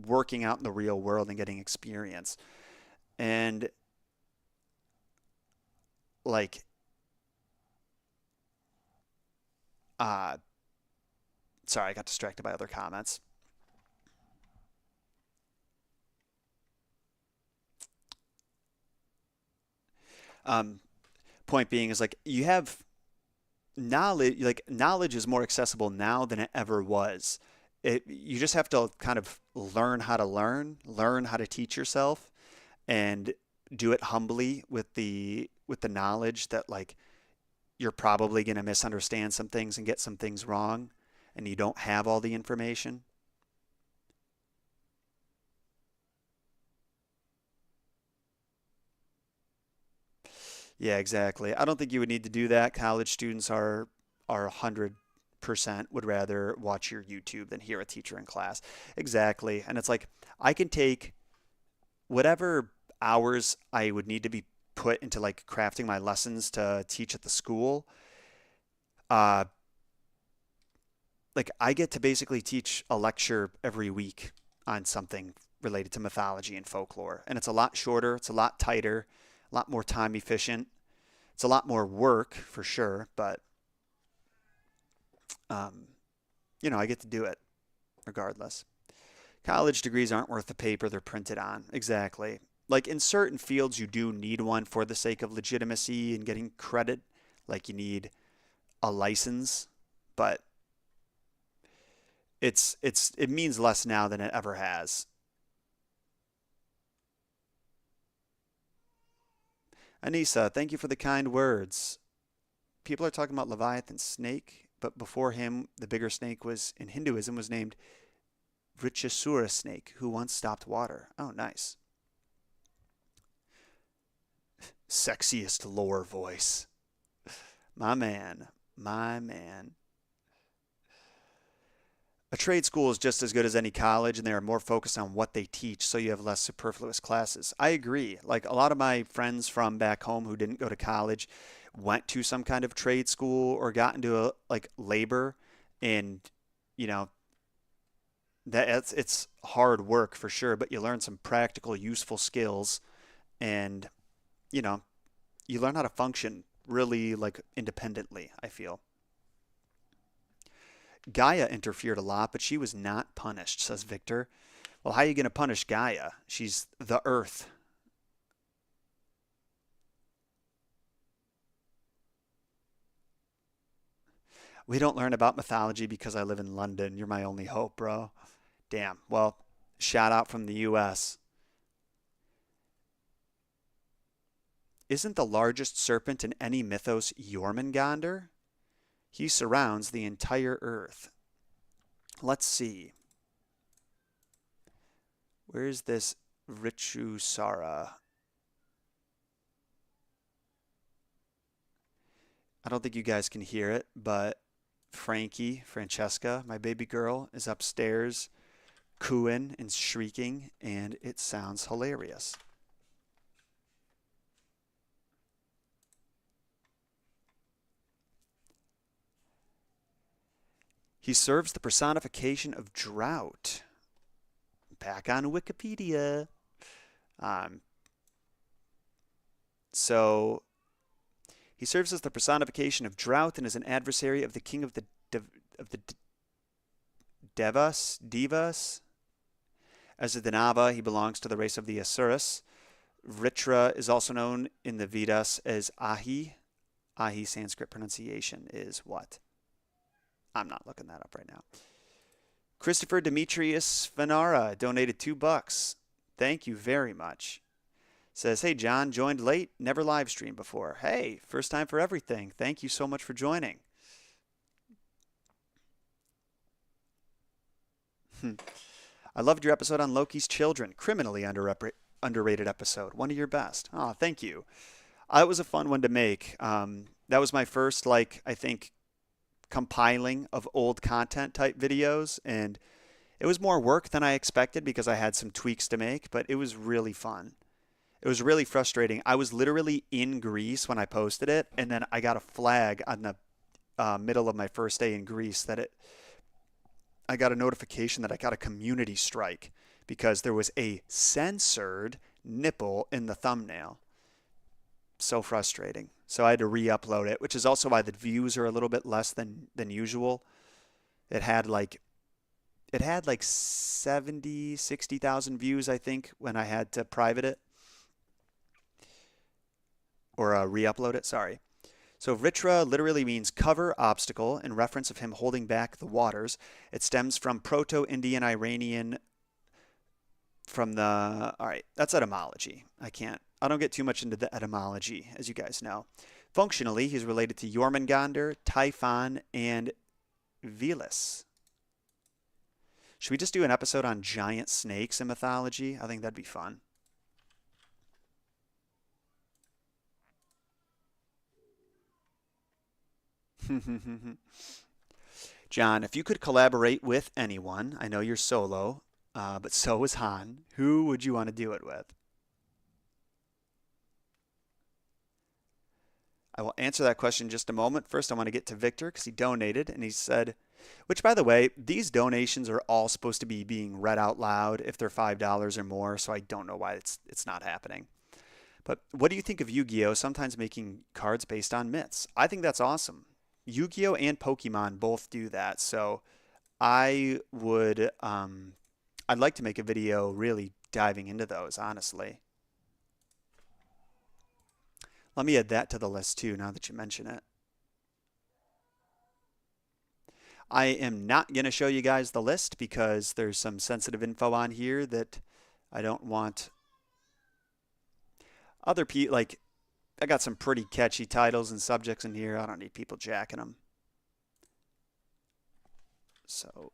working out in the real world and getting experience. And like, uh, sorry, I got distracted by other comments. Um, Point being is like you have knowledge, like knowledge is more accessible now than it ever was. You just have to kind of learn how to teach yourself, and do it humbly with the knowledge that like you're probably going to misunderstand some things and get some things wrong, and you don't have all the information. Yeah, exactly. I don't think you would need to do that. College students are 100% would rather watch your YouTube than hear a teacher in class. Exactly. And it's like I can take whatever hours I would need to be put into like crafting my lessons to teach at the school. Uh, like I get to basically teach a lecture every week on something related to mythology and folklore, and it's a lot shorter, it's a lot tighter, a lot more time efficient. It's a lot more work for sure, but um, I get to do it regardless. College degrees aren't worth the paper they're printed on. Exactly. Like in certain fields, you do need one for the sake of legitimacy and getting credit. Like you need a license, but it means less now than it ever has. Anissa, thank you for the kind words. People are talking about Leviathan snake, but before him, the bigger snake was in Hinduism was named Vritsasura snake, who once stopped water. Oh, nice. Sexiest lore voice. My man. My man. A trade school is just as good as any college, and they are more focused on what they teach, so you have less superfluous classes. I agree. Like a lot of my friends from back home who didn't go to college went to some kind of trade school or got into like labor, and you know it's hard work for sure, but you learn some practical, useful skills, and you know you learn how to function really like independently, I feel. Gaia interfered a lot, but she was not punished, says Victor. Well, how are you going to punish Gaia? She's the Earth. We don't learn about mythology because I live in London. You're my only hope, bro. Damn. Well, shout out from the US. Isn't the largest serpent in any mythos Jormungandr? He surrounds the entire Earth. Let's see. Where's this Richusara? I don't think you guys can hear it, but Francesca, my baby girl, is upstairs cooing and shrieking, and it sounds hilarious. He serves the personification of drought. Back on Wikipedia. Um, so he serves as the personification of drought and is an adversary of the king of the Devas. As a Danava, he belongs to the race of the Asuras. Vritra is also known in the Vedas as Ahi. Ahi Sanskrit pronunciation is what? I'm not looking that up right now. Christopher Demetrius Venara donated $2. Thank you very much. Says, hey, John, joined late, never live streamed before. Hey, first time for everything. Thank you so much for joining. I loved your episode on Loki's children. Criminally underrated episode. One of your best. Oh, thank you. It was a fun one to make. That was my first, like, I think, compiling of old content type videos, and It was more work than I expected because I had some tweaks to make, but it was really fun. It was really frustrating. I was literally in Greece when I posted it, and then I got a flag on the middle of my first day in Greece I got a notification that I got a community strike because there was a censored nipple in the thumbnail. So frustrating. So I had to re-upload it, which is also why the views are a little bit less than usual. It had like it had like 70, 60,000 views, I think, when I had to private it or re-upload it. Sorry. So Vritra literally means cover obstacle in reference of him holding back the waters. It stems from Proto-Indian Iranian from the, all right, that's etymology. I don't get too much into the etymology, as you guys know. Functionally, he's related to Jormungandr, Typhon, and Veles. Should we just do an episode on giant snakes in mythology? I think that'd be fun. John, if you could collaborate with anyone, I know you're solo, but so is Han, who would you want to do it with? I will answer that question in just a moment. First, I want to get to Victor because he donated and he said, which by the way, these donations are all supposed to be being read out loud if they're $5 or more, so I don't know why it's not happening. But what do you think of Yu-Gi-Oh? Sometimes making cards based on myths. I think that's awesome. Yu-Gi-Oh and Pokemon both do that, so I would I'd like to make a video really diving into those, honestly. Let me add that to the list too, now that you mention it. I am not going to show you guys the list because there's some sensitive info on here that I don't want other people, like, I got some pretty catchy titles and subjects in here. I don't need people jacking them. So,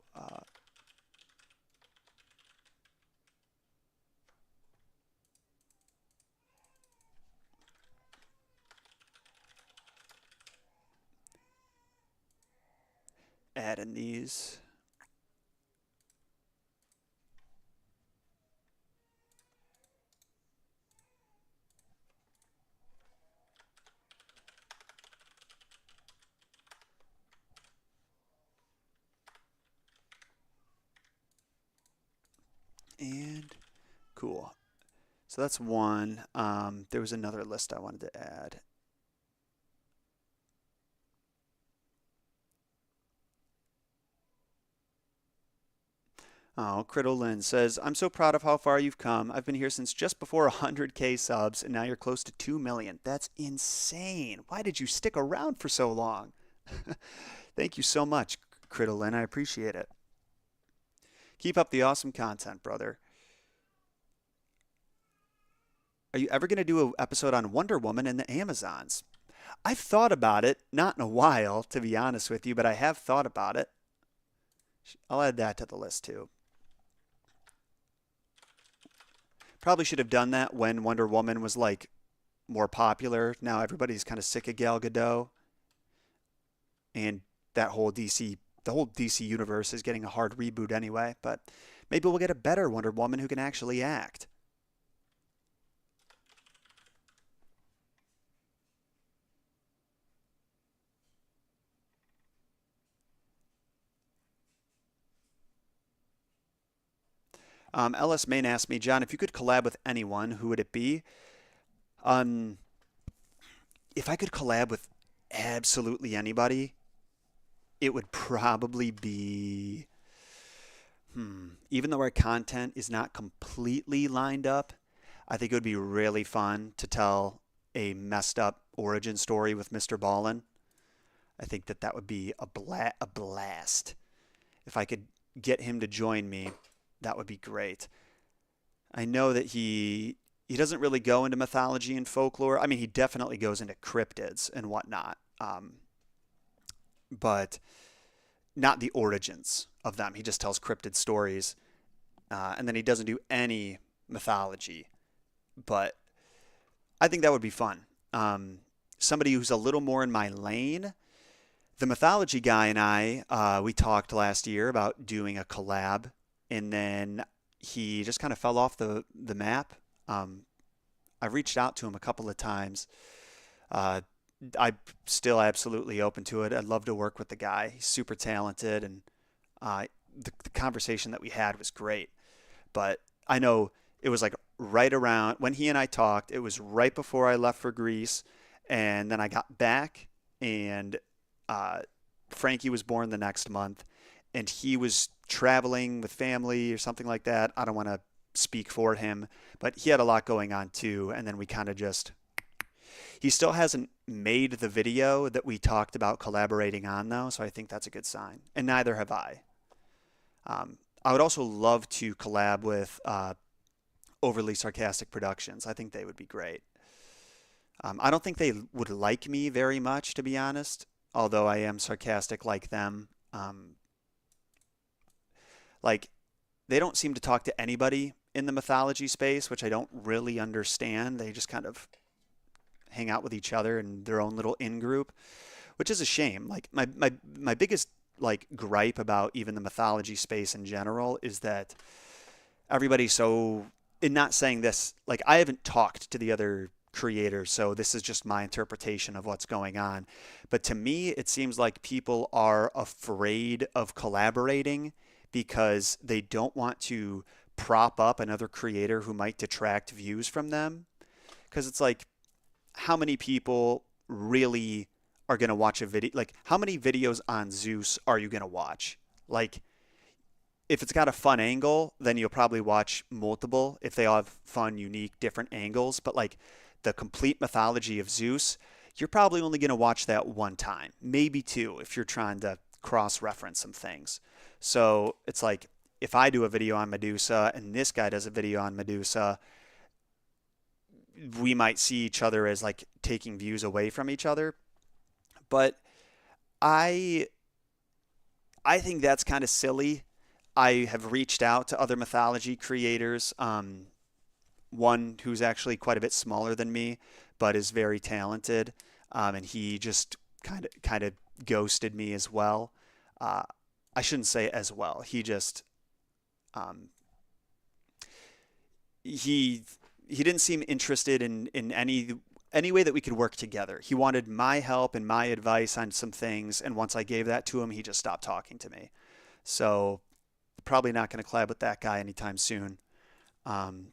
add in these. And cool. So that's one. There was another list I wanted to add. Oh, Criddle says, I'm so proud of how far you've come. I've been here since just before 100K subs, and now you're close to 2 million. That's insane. Why did you stick around for so long? Thank you so much, Criddle. I appreciate it. Keep up the awesome content, brother. Are you ever going to do an episode on Wonder Woman and the Amazons? I've thought about it, not in a while, to be honest with you, but I have thought about it. I'll add that to the list too. Probably should have done that when Wonder Woman was like more popular. Now everybody's kind of sick of Gal Gadot, and that whole the whole DC universe is getting a hard reboot anyway. But maybe we'll get a better Wonder Woman who can actually act. LS Main asked me, John, if you could collab with anyone, who would it be? Um, if I could collab with absolutely anybody, it would probably be, even though our content is not completely lined up, I think it would be really fun to tell a messed up origin story with Mr. Ballin. I think that would be a blast. If I could get him to join me, that would be great. I know that he doesn't really go into mythology and folklore. I mean, he definitely goes into cryptids and whatnot, but not the origins of them. He just tells cryptid stories, and then he doesn't do any mythology. But I think that would be fun. Somebody who's a little more in my lane. The mythology guy and I, we talked last year about doing a collab and then he just kind of fell off the map. Um, I've reached out to him a couple of times. Uh, I'm still absolutely open to it. I'd love to work with the guy. He's super talented, and uh, the conversation that we had was great. But I know it was like right around when he and I talked, it was right before I left for Greece. And then I got back, and uh, Frankie was born the next month, and he was traveling with family or something like that. I don't want to speak for him, but he had a lot going on too. And then we kind of just, he still hasn't made the video that we talked about collaborating on, though. So I think that's a good sign. And neither have I. I would also love to collab with Overly Sarcastic Productions. I think they would be great. I don't think they would like me very much, to be honest, although I am sarcastic like them. Like, they don't seem to talk to anybody in the mythology space, which I don't really understand. They just kind of hang out with each other in their own little in group, which is a shame. Like, my biggest like gripe about even the mythology space in general is that everybody's so, in not saying this, like I haven't talked to the other creators, so this is just my interpretation of what's going on. But to me, it seems like people are afraid of collaborating because they don't want to prop up another creator who might detract views from them. Because it's like, how many people really are going to watch a video? Like, how many videos on Zeus are you going to watch? Like, if it's got a fun angle, then you'll probably watch multiple if they all have fun, unique, different angles. But like the complete mythology of Zeus, you're probably only going to watch that one time, maybe two, if you're trying to cross reference some things. So it's like if I do a video on Medusa and this guy does a video on Medusa, we might see each other as like taking views away from each other. But I I think that's kind of silly. I have reached out to other mythology creators. One who's actually quite a bit smaller than me, but is very talented, and he just kind of ghosted me as well. Uh, I shouldn't say as well. He just um, he he didn't seem interested in any way that we could work together. He wanted my help and my advice on some things, and once I gave that to him, he just stopped talking to me. So probably not going to collab with that guy anytime soon. Um,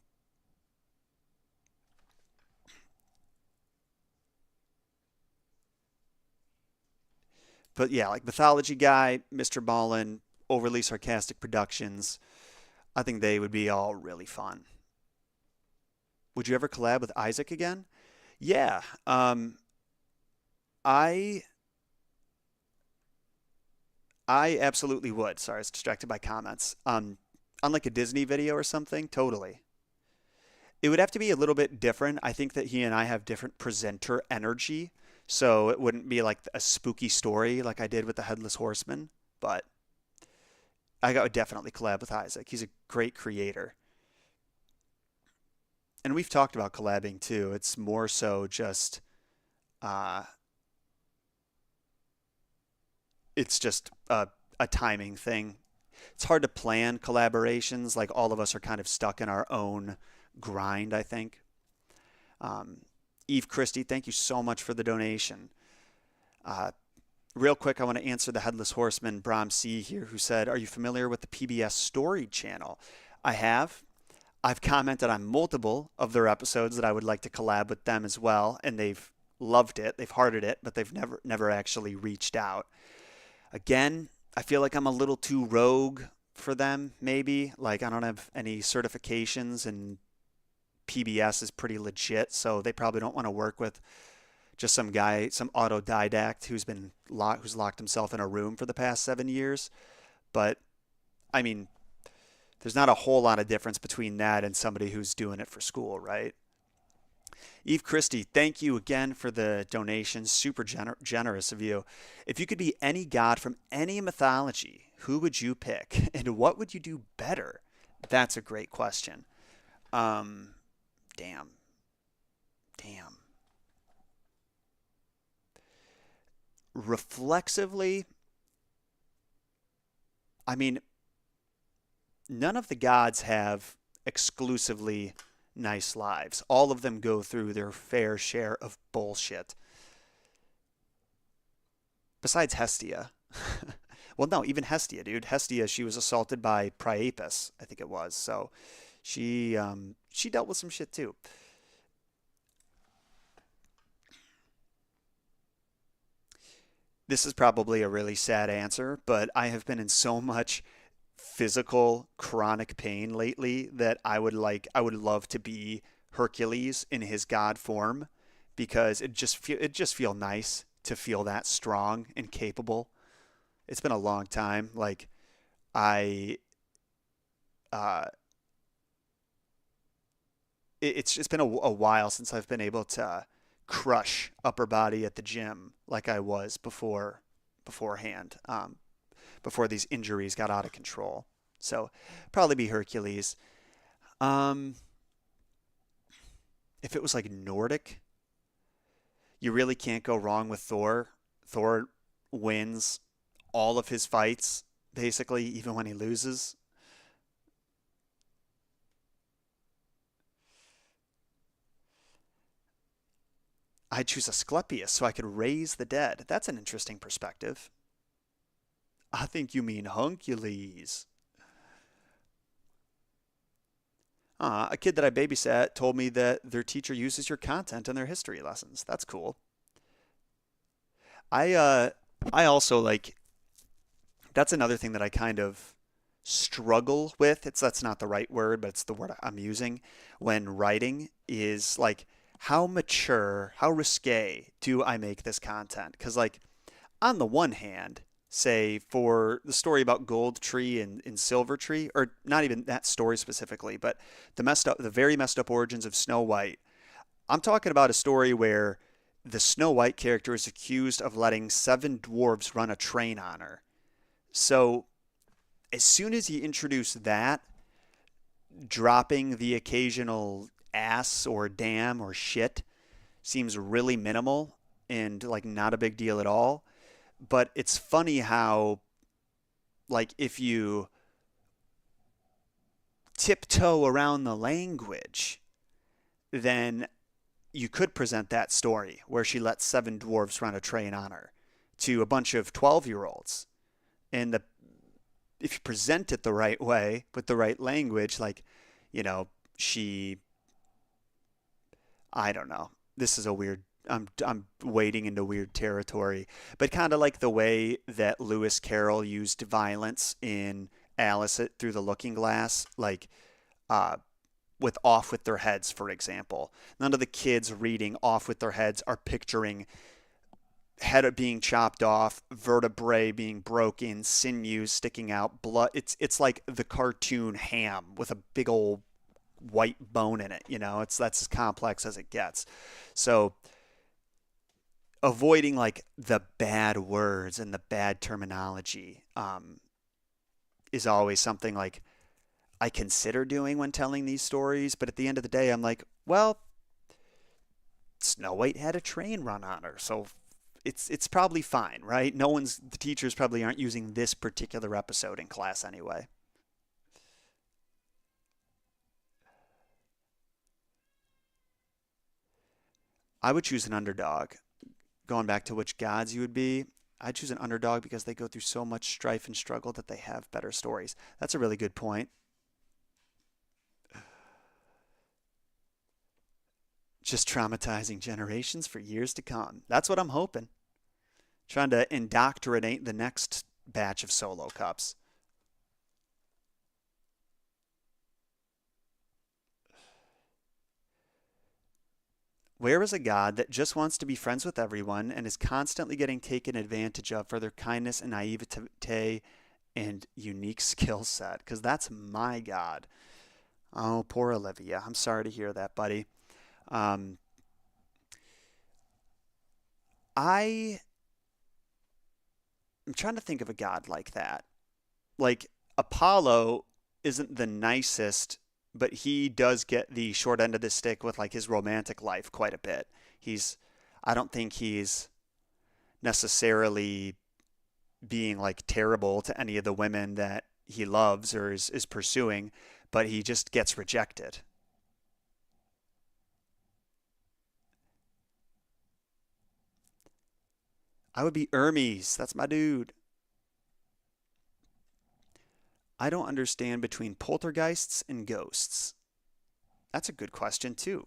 but yeah, like Mythology Guy, Mr. Ballin, Overly Sarcastic Productions, I think they would be all really fun. Would you ever collab with Isaac again? Yeah, I I absolutely would. Sorry, I was distracted by comments. On like a Disney video or something, totally. It would have to be a little bit different. I think that he and I have different presenter energy, so it wouldn't be like a spooky story like I did with the Headless Horseman. But would definitely collab with Isaac. He's a great creator, and we've talked about collabing too. It's more so just, uh, it's just a timing thing. It's hard to plan collaborations. Like all of us are kind of stuck in our own grind, I think. Um, Eve Christie, thank you so much for the donation. Uh, Real quick, I want to answer the Headless Horseman Brom C here, who said, "Are you familiar with the PBS Story channel?" I have. I've commented on multiple of their episodes that I would like to collab with them as well, and they've loved it. They've hearted it, but they've never actually reached out. Again, I feel like I'm a little too rogue for them, maybe. Like I don't have any certifications, and PBS is pretty legit, so they probably don't want to work with just some guy, some autodidact who's locked himself in a room for the past 7 years. But I mean, there's not a whole lot of difference between that and somebody who's doing it for school, right? Eve Christie, thank you again for the donation. Super generous of you. If you could be any god from any mythology, who would you pick, and what would you do better? That's a great question. Um, damn, damn. Reflexively, I mean, none of the gods have exclusively nice lives. All of them go through their fair share of bullshit. Besides Hestia. Well, no, even Hestia, dude. Hestia, she was assaulted by Priapus, I think it was. So she dealt with some shit too. This is probably a really sad answer, but I have been in so much physical chronic pain lately that I would love to be Hercules in his god form because it just feel nice to feel that strong and capable. It's been a long time. Like I uh it's been a while since I've been able to crush upper body at the gym like I was beforehand. Before these injuries got out of control. So probably be Hercules. Um, if it was like Nordic, you really can't go wrong with Thor. Thor wins all of his fights, basically, even when he loses. I'd choose Asclepius so I could raise the dead. That's an interesting perspective. I think you mean Huncules. A kid that I babysat told me that their teacher uses your content in their history lessons. That's cool. I uh I also like that's another thing that I kind of struggle with. It's That's not the right word, but it's the word I'm using when writing is like how mature, how risque do I make this content? Because like on the one hand, say for the story about Gold Tree and Silver Tree, or not even that story specifically, but the very messed up origins of Snow White. I'm talking about a story where the Snow White character is accused of letting seven dwarves run a train on her. So as soon as you introduce that, dropping the occasional ass or damn or shit seems really minimal and like not a big deal at all. But it's funny how like if you tiptoe around the language, then you could present that story where she lets seven dwarves run a train on her to a bunch of 12-year-olds. And if you present it the right way with the right language, like, you know, she, I don't know. This is a weird. I'm wading into weird territory, but kind of like the way that Lewis Carroll used violence in Alice Through the Looking Glass, like uh, with Off with Their Heads, for example. None of the kids reading Off with Their Heads are picturing head being chopped off, vertebrae being broken, sinews sticking out, blood. It's like the cartoon Ham with a big old white bone in it. That's as complex as it gets. So avoiding like the bad words and the bad terminology is always something like I consider doing when telling these stories. But at the end of the day, I'm like, well, Snow White had a train run on her, so it's probably fine, right? The teachers probably aren't using this particular episode in class anyway. I would choose an underdog. Going back to which gods you would be, I'd choose an underdog because they go through so much strife and struggle that they have better stories. That's a really good point. Just traumatizing generations for years to come. That's what I'm hoping. Trying to indoctrinate the next batch of solo cups. Where is a god that just wants to be friends with everyone and is constantly getting taken advantage of for their kindness and naivete and unique skill set? Because that's my god. Oh, poor Olivia. I'm sorry to hear that, buddy. Um, I am trying to think of a god like that. Like Apollo isn't the nicest, but he does get the short end of the stick with like his romantic life quite a bit. He's I don't think he's necessarily being like terrible to any of the women that he loves or is pursuing, but he just gets rejected. I would be Hermes. That's my dude. I don't understand between poltergeists and ghosts. That's a good question, too.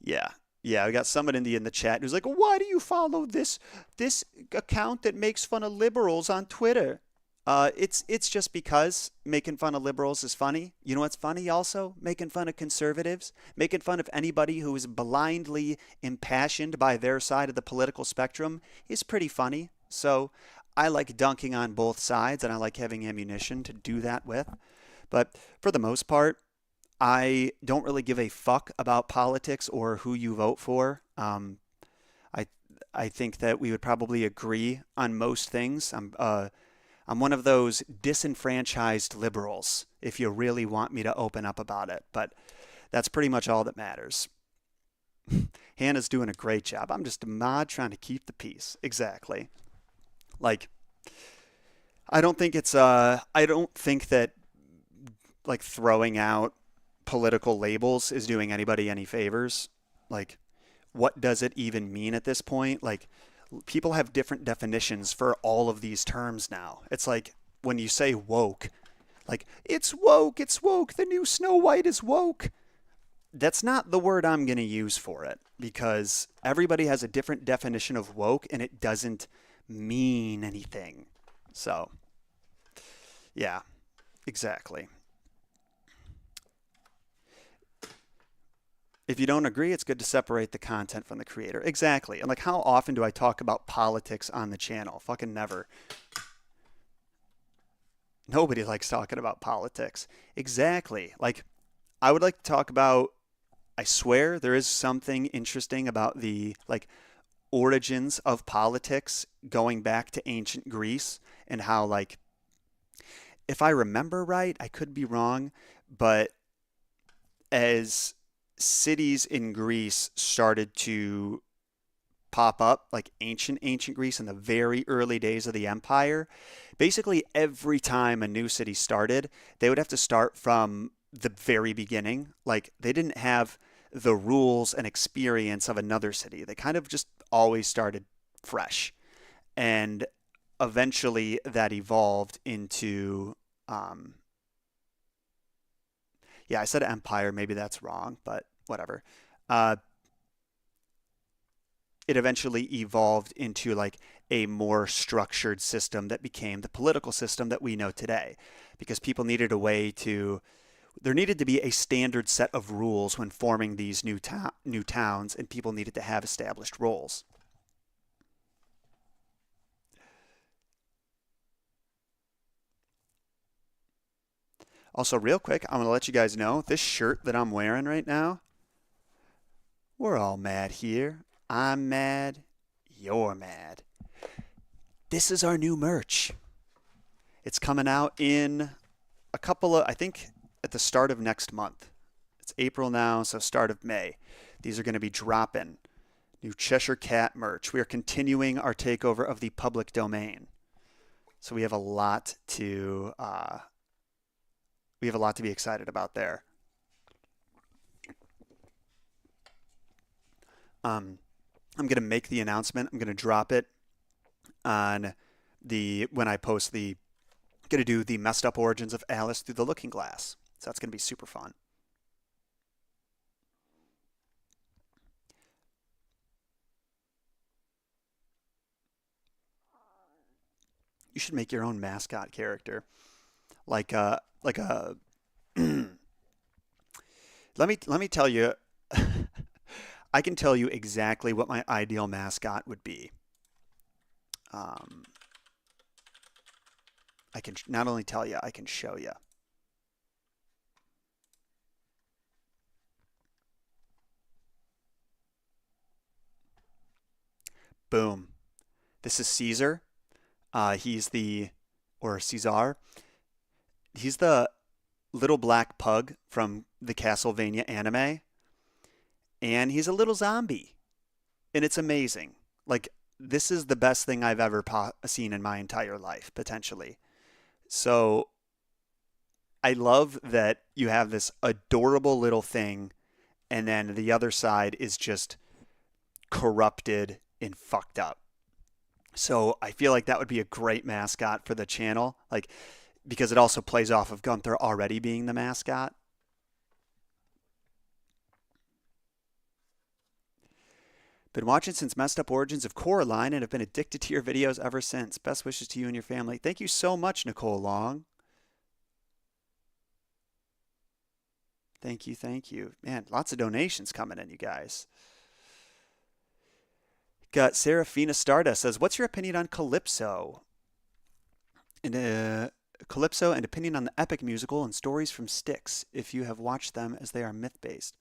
Yeah. Yeah, we got someone in the chat who's like, "Why do you follow this account that makes fun of liberals on Twitter?" It's just because making fun of liberals is funny. You know what's funny also? Making fun of conservatives, making fun of anybody who is blindly impassioned by their side of the political spectrum is pretty funny. So I like dunking on both sides, and I like having ammunition to do that with. But for the most part, I don't really give a fuck about politics or who you vote for. I I think that we would probably agree on most things. I'm one of those disenfranchised liberals, if you really want me to open up about it. But that's pretty much all that matters. Hannah's doing a great job. I'm just a mod trying to keep the peace. Exactly. Like, I don't think that like throwing out political labels is doing anybody any favors. Like, what does it even mean at this point? Like, people have different definitions for all of these terms now. It's like when you say woke, like, it's woke, the new Snow White is woke. That's not the word I'm going to use for it because everybody has a different definition of woke and it doesn't mean anything. So, yeah, exactly. If you don't agree, it's good to separate the content from the creator. Exactly. And like, how often do I talk about politics on the channel? Fucking never. Nobody likes talking about politics. Exactly. Like, I would like to talk about, I swear there is something interesting about the like origins of politics going back to ancient Greece and how like if I remember right, I could be wrong, but as cities in Greece started to pop up, like ancient Greece in the very early days of the empire, basically every time a new city started, they would have to start from the very beginning. Like they didn't have the rules and experience of another city. They kind of just always started fresh. And eventually that evolved into yeah, I said empire. Maybe that's wrong, but whatever. Uh, it eventually evolved into like a more structured system that became the political system that we know today because people needed a way to there needed to be a standard set of rules when forming these new towns and people needed to have established roles. Also, real quick, I'm going to let you guys know this shirt that I'm wearing right now, we're all mad here. I'm mad, you're mad. This is our new merch. It's coming out in a couple of, I think, at the start of next month. It's April now, so start of May. These are going to be dropping. New Cheshire Cat merch. We are continuing our takeover of the public domain. So we have a lot to be excited about there. I'm going to make the announcement. I'm going to drop it on the when I post the going to do the messed up origins of Alice through the Looking Glass. So that's going to be super fun. You should make your own mascot character, like a. let me tell you. I can tell you exactly what my ideal mascot would be. Um, I can not only tell you, I can show you. Boom. This is Caesar. He's the or Caesar. He's the little black pug from the Castlevania anime, and he's a little zombie, and it's amazing. Like this is the best thing I've ever seen in my entire life, potentially. So I love that you have this adorable little thing, and then the other side is just corrupted and fucked up. So I feel like that would be a great mascot for the channel, like because it also plays off of Gunther already being the mascot. Been watching since Messed Up Origins of Coraline and have been addicted to your videos ever since. Best wishes to you and your family. Thank you so much, Nicole Long. Thank you, thank you. Man, lots of donations coming in, you guys. Got Serafina Stardust says, "What's your opinion on Calypso?" And Calypso and opinion on the epic musical and stories from Styx, if you have watched them as they are myth based.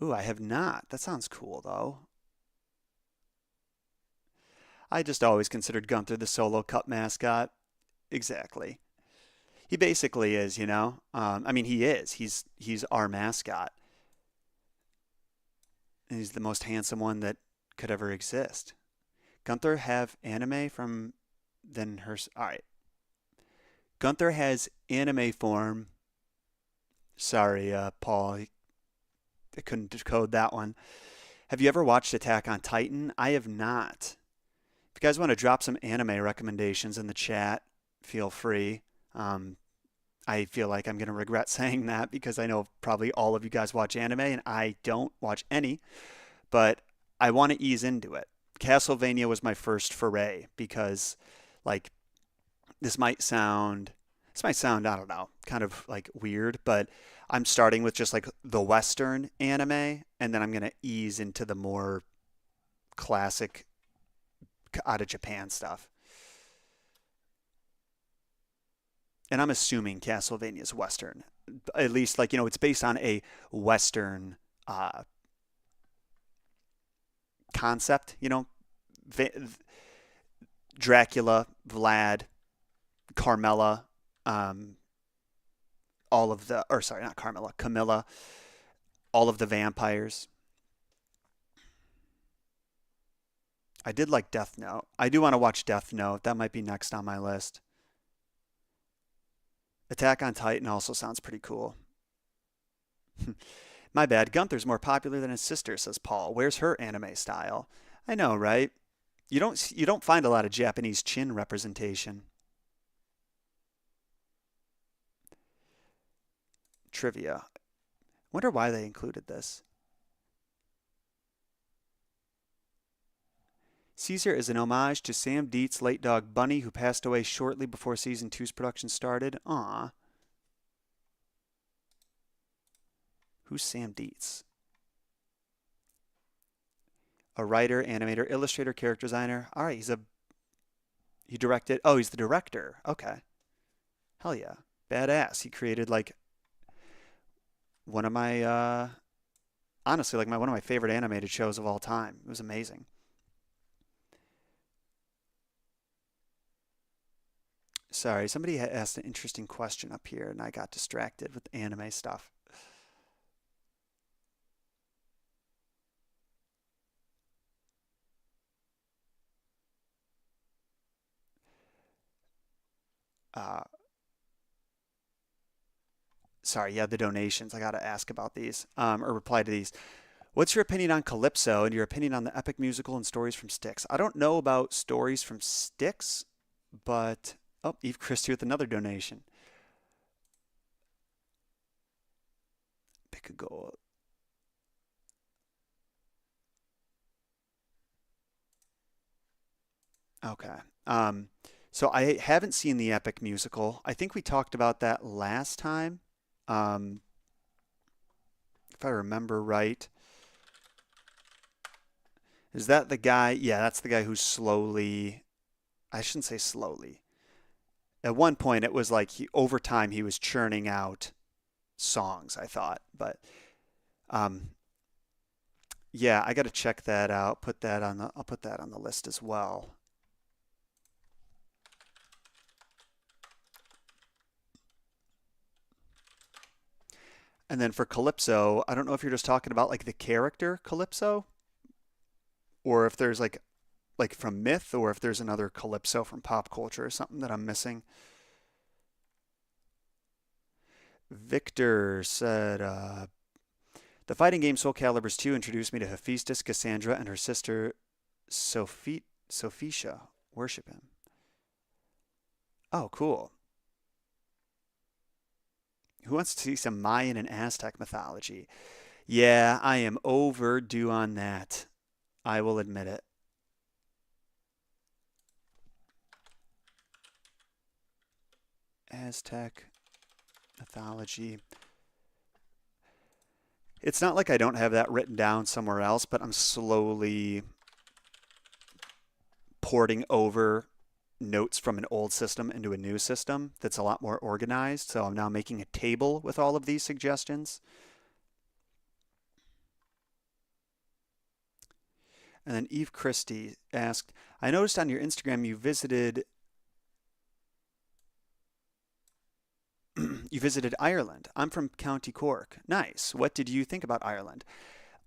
Ooh, I have not. That sounds cool though. I just always considered Gunther the solo cup mascot. Exactly. He basically is, you know. I mean, he is. He's our mascot. And he's the most handsome one that could ever exist. Gunther have anime from then her. All right. Gunther has anime form. Sorry, Paul. I couldn't decode that one. Have you ever watched Attack on Titan? I have not. If you guys want to drop some anime recommendations in the chat, feel free. Um, I feel like I'm going to regret saying that because I know probably all of you guys watch anime and I don't watch any, but I want to ease into it. Castlevania was my first foray because, like, this might sound, I don't know, kind of like weird, but I'm starting with just like the Western anime, and then I'm gonna ease into the more classic out of Japan stuff. And I'm assuming Castlevania is Western, at least like it's based on a Western uh, concept. Dracula, Vlad, Carmella, um, all of the, or sorry, not Carmilla, Camilla, all of the vampires. I did like Death Note. I do want to watch Death Note. That might be next on my list. Attack on Titan also sounds pretty cool. My bad. Gunther's more popular than his sister, says Paul. Where's her anime style? I know, right? You don't find a lot of Japanese chin representation. Trivia. Wonder why they included this. Caesar is an homage to Sam Deet's late dog Bunny, who passed away shortly before season two's production started. Aw. Who's Sam Dietz? A writer, animator, illustrator, character designer. All right, he directed. Oh, he's the director. Okay. Hell yeah. Badass. He created like one of my honestly like my one of my favorite animated shows of all time. It was amazing. Sorry, somebody asked an interesting question up here and I got distracted with anime stuff. Uh, sorry, yeah, the donations. I got to ask about these or reply to these. What's your opinion on Calypso and your opinion on the epic musical and stories from Styx? I don't know about stories from Styx, but oh, Eve Christie with another donation. Pick a goal. Okay. Um, so I haven't seen the epic musical. I think we talked about that last time. Um, if I remember right. Is that the guy? Yeah, that's the guy who's slowly, I shouldn't say slowly. At one point, it was like over time he was churning out songs, I thought. But um, yeah, I got to check that out. I'll put that on the list as well. And then for Calypso, I don't know if you're just talking about like the character Calypso or if there's like from myth, or if there's another Calypso from pop culture or something that I'm missing. Victor said, the fighting game Soul Calibur 2 introduced me to Hephaestus, Cassandra, and her sister Sophicia. Worship him. Oh, cool. Who wants to see some Mayan and Aztec mythology? Yeah, I am overdue on that. I will admit it. Aztec mythology. It's not like I don't have that written down somewhere else, but I'm slowly porting over notes from an old system into a new system that's a lot more organized. So I'm now making a table with all of these suggestions. And then Eve Christie asked, I noticed on your Instagram you visited Ireland. I'm from County Cork. Nice. What did you think about Ireland?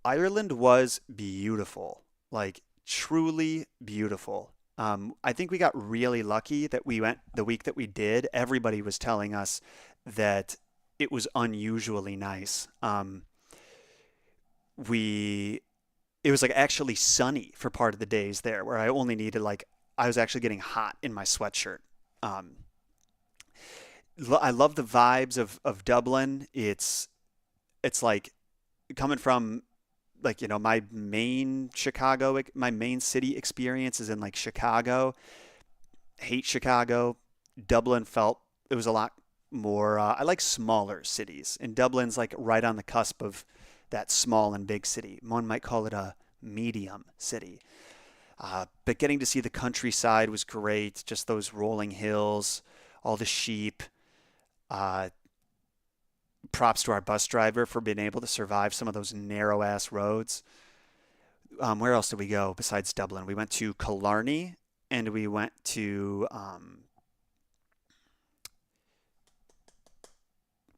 Ireland was beautiful, like truly beautiful. I think we got really lucky that we went the week that we did. Everybody was telling us that it was unusually nice. We It was like actually sunny for part of the days there, where I only needed like I was actually getting hot in my sweatshirt. Um, I love the vibes of Dublin. It's like coming from like my main city experience is in like Chicago. Hate Chicago. Dublin felt it was a lot more. I like smaller cities, and Dublin's like right on the cusp of that small and big city. One might call it a medium city. But getting to see the countryside was great. Just those rolling hills, all the sheep. Uh, Props to our bus driver for being able to survive some of those narrow ass roads. Where else did we go besides Dublin? We went to Killarney and we went to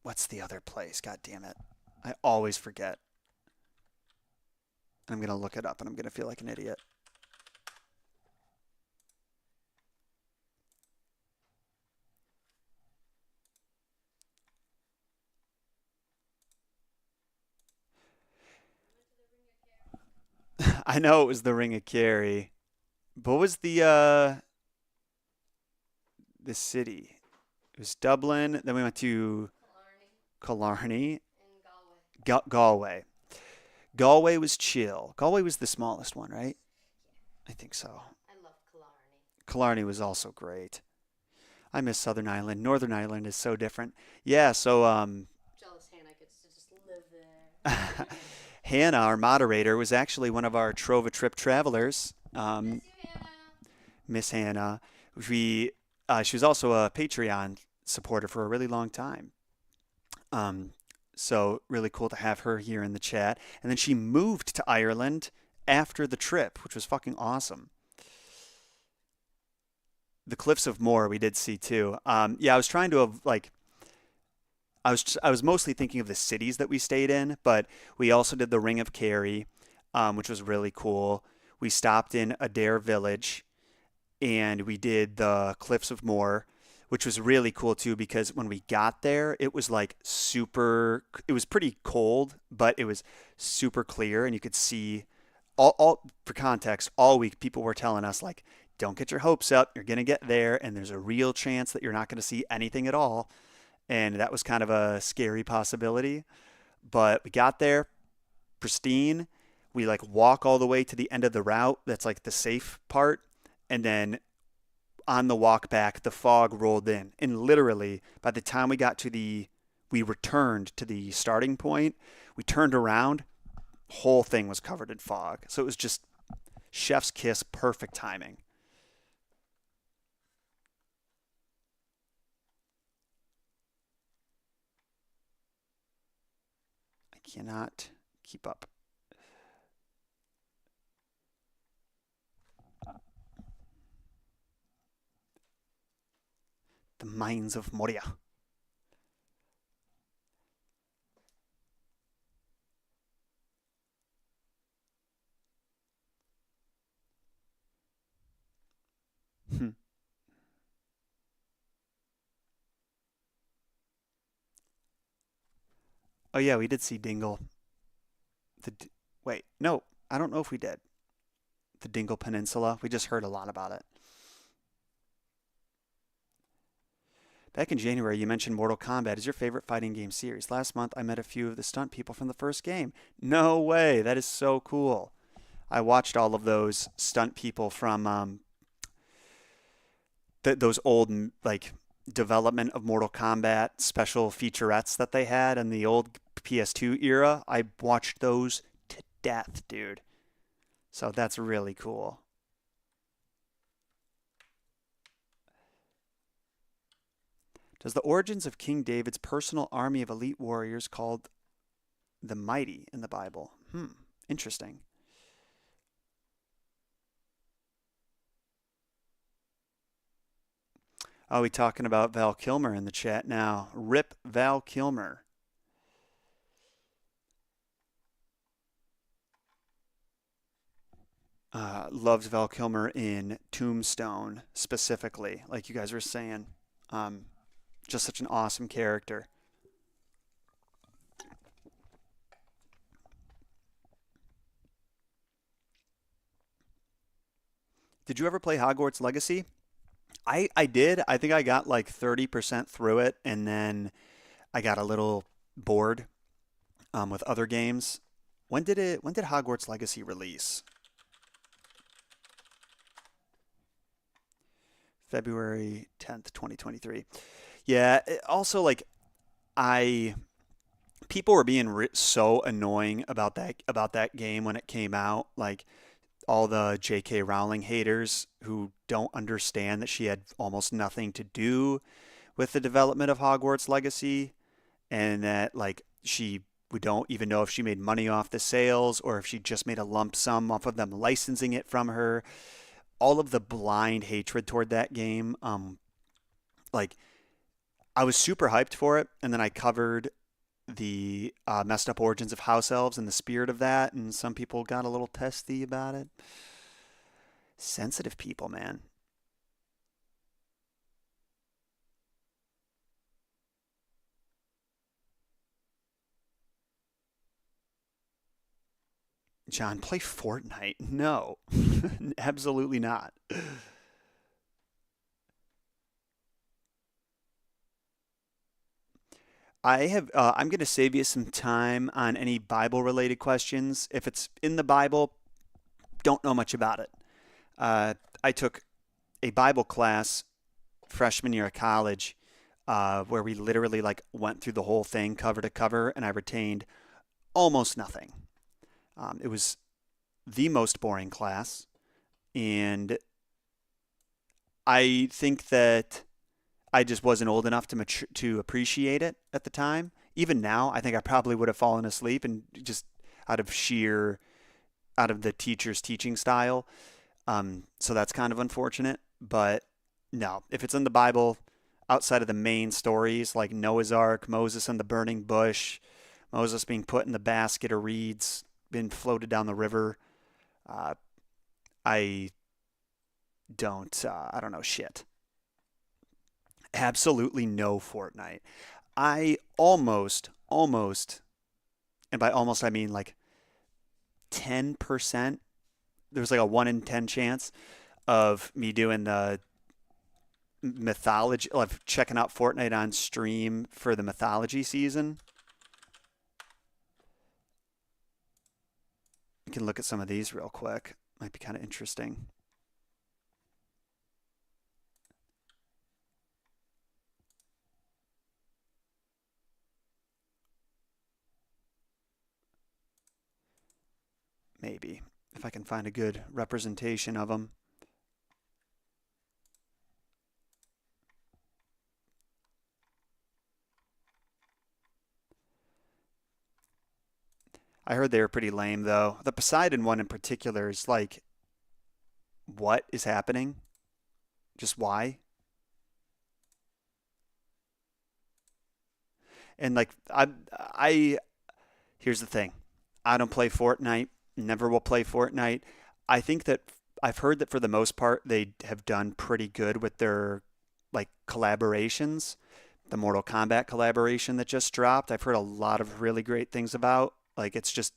what's the other place? God damn it. I always forget. I'm going to look it up and I'm going to feel like an idiot. I know it was the Ring of Kerry. But what was the city? It was Dublin. Then we went to Killarney, Galway. Galway was chill. Galway was the smallest one, right? I think so. Killarney was also great. I miss Southern Ireland. Northern Ireland is so different. Yeah, so Hannah, our moderator, was actually one of our Trova Trip travelers. Miss Hannah. We She was also a Patreon supporter for a really long time. Um, so really cool to have her here in the chat. And then she moved to Ireland after the trip, which was fucking awesome. The Cliffs of Moher we did see too. Yeah, I was trying to like I was mostly thinking of the cities that we stayed in, but we also did the Ring of Kerry, which was really cool. We stopped in Adair Village, and we did the Cliffs of Moher, which was really cool too because when we got there, it was like super. It was pretty cold, but it was super clear, and you could see. All for context, all week people were telling us like, don't get your hopes up. You're gonna get there, and there's a real chance that you're not gonna see anything at all. And that was kind of a scary possibility. But we got there, pristine. We like walk all the way to the end of the route. That's like the safe part. And then on the walk back, the fog rolled in. And literally, by the time we returned to the starting point, we turned around, whole thing was covered in fog. So it was just chef's kiss, perfect timing. I cannot keep up. The Mines of Moria. Oh yeah, we did see Dingle. The wait, no, I don't know if we did. The Dingle Peninsula. We just heard a lot about it. Back in January, you mentioned Mortal Kombat is your favorite fighting game series. Last month, I met a few of the stunt people from the first game. No way. That is so cool. I watched all of those stunt people from those old like development of Mortal Kombat special featurettes that they had in the old PS2 era. I watched those to death, dude. So that's really cool. Does the origins of King David's personal army of elite warriors called the Mighty in the Bible? Interesting. Oh, we talking about Val Kilmer in the chat now. Rip Val Kilmer. Loves Val Kilmer in Tombstone specifically, like you guys were saying. Um, just such an awesome character. Did you ever play Hogwarts Legacy? I did. I think I got like 30% through it, and then I got a little bored with other games. When did Hogwarts Legacy release? February 10th, 2023. Yeah, also like I people were being so annoying about that game when it came out, like all the J.K. Rowling haters who don't understand that she had almost nothing to do with the development of Hogwarts Legacy, and that like we don't even know if she made money off the sales or if she just made a lump sum off of them licensing it from her. All of the blind hatred toward that game, like I was super hyped for it, and then I covered the messed up origins of house elves and the spirit of that, and some people got a little testy about it. Sensitive people, man. John, play Fortnite? No, absolutely not. I'm going to save you some time on any Bible related questions. If it's in the Bible, don't know much about it. I took a Bible class freshman year of college where we literally like went through the whole thing cover to cover, and I retained almost nothing. It was the most boring class, and I think that I just wasn't old enough to appreciate it at the time. Even now, I think I probably would have fallen asleep and just out of sheer out of the teacher's teaching style. So that's kind of unfortunate. But no, if it's in the Bible, outside of the main stories like Noah's Ark, Moses and the burning bush, Moses being put in the basket of reeds, being floated down the river, uh, I I don't know shit. Absolutely no Fortnite. I almost, and by almost I mean like 10%. There's like a 1 in 10 chance of me doing the mythology, of checking out Fortnite on stream for the mythology season. You can look at some of these real quick. Might be kind of interesting. Maybe. If I can find a good representation of them. I heard they were pretty lame though. The Poseidon one in particular is like, what is happening? Just why? And like I here's the thing. I don't play Fortnite, never will play Fortnite. I think that I've heard that for the most part they have done pretty good with their like collaborations, The Mortal Kombat collaboration that just dropped, I've heard a lot of really great things about. Like, it's just,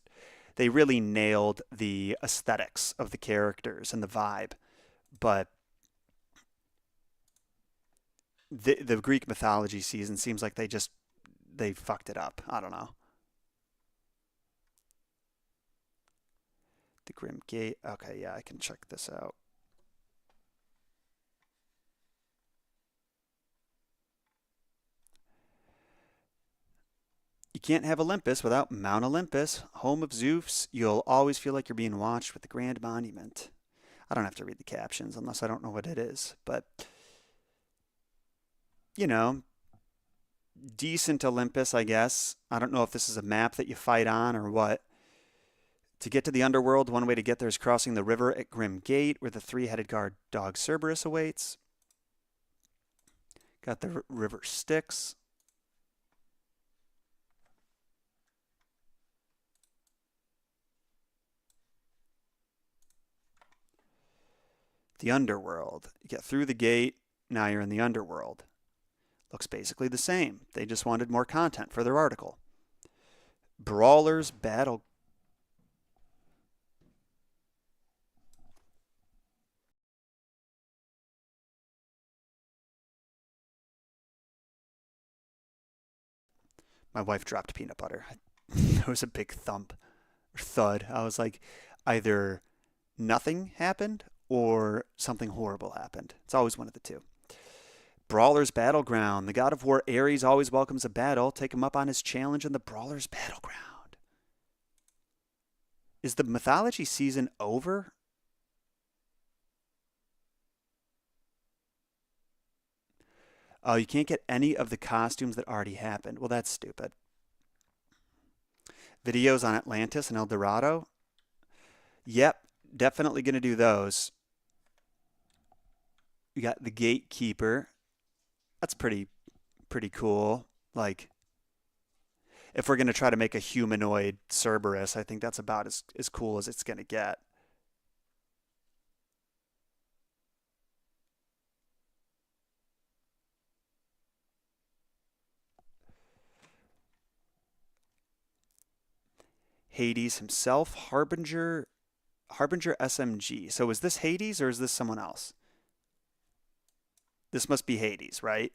they really nailed the aesthetics of the characters and the vibe. But the Greek mythology season seems like they fucked it up. I don't know. The Grim Gate. Okay, yeah, I can check this out. You can't have Olympus without Mount Olympus, home of Zeus. You'll always feel like you're being watched with the grand monument. I don't have to read the captions unless I don't know what it is. But, you know, decent Olympus, I guess. I don't know if this is a map that you fight on or what. To get to the underworld, one way to get there is crossing the river at Grim Gate, where the three-headed guard dog Cerberus awaits. Got the river Styx. The underworld. You get through the gate, now you're in the underworld. Looks basically the same. They just wanted more content for their article. Brawlers Battle. My wife dropped peanut butter. It was a big thump or thud. I was like, either nothing happened or something horrible happened. It's always one of the two. Brawler's Battleground. The god of war Ares always welcomes a battle. Take him up on his challenge in the Brawler's Battleground. Is the mythology season over? Oh, you can't get any of the costumes that already happened. Well, that's stupid. Videos on Atlantis and El Dorado. Yep, definitely going to do those. You got the Gatekeeper. That's pretty cool. Like, if we're going to try to make a humanoid Cerberus, I think that's about as cool as it's going to get. Hades himself, Harbinger SMG. So is this Hades or is this someone else? This must be Hades, right?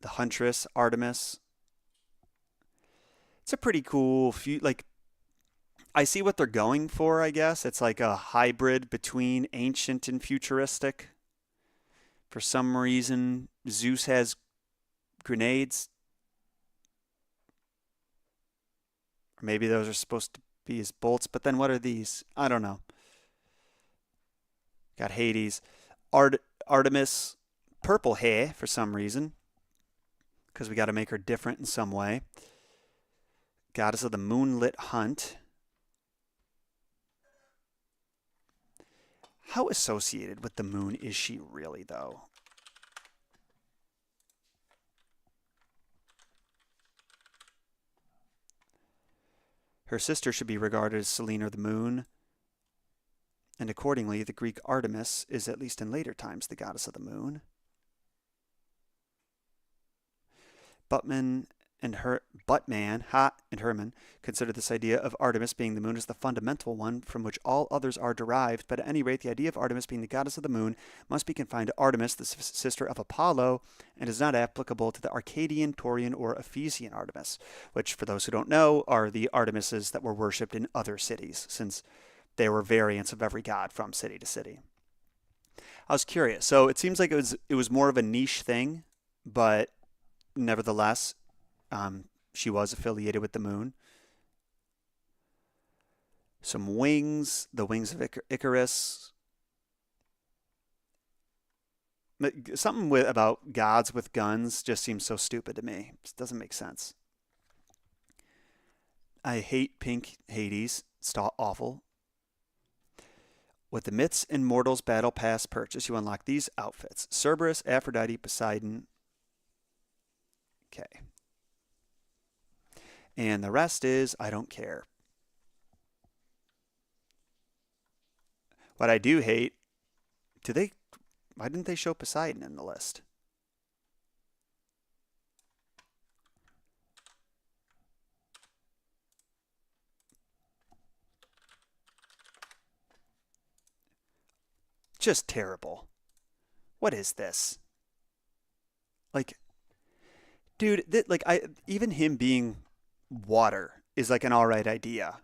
The Huntress, Artemis. It's a pretty cool few. Like, I see what they're going for, I guess. It's like a hybrid between ancient and futuristic. For some reason, Zeus has grenades. Or maybe those are supposed to be his bolts, but then what are these? I don't know. Got Hades. Artemis, purple hair for some reason, because we got to make her different in some way. Goddess of the moonlit hunt. How associated with the moon is she really, though? Her sister should be regarded as Selene or the moon, and accordingly, the Greek Artemis is, at least in later times, the goddess of the moon. Buttman and Herman consider this idea of Artemis being the moon as the fundamental one from which all others are derived, but at any rate, the idea of Artemis being the goddess of the moon must be confined to Artemis, the sister of Apollo, and is not applicable to the Arcadian, Taurian, or Ephesian Artemis, which, for those who don't know, are the Artemises that were worshipped in other cities, since they were variants of every god from city to city. I was curious. So it seems like it was more of a niche thing, but nevertheless, she was affiliated with the moon. Some wings, the wings of Icarus. Something about gods with guns just seems so stupid to me. It doesn't make sense. I hate pink Hades. It's awful. With the Myths and Mortals Battle Pass purchase, you unlock these outfits. Cerberus, Aphrodite, Poseidon. Okay. And the rest is, I don't care. What I do hate, do they Why didn't they show Poseidon in the list? Just terrible. What is this? Like, dude, like I even him being water is like an all right idea.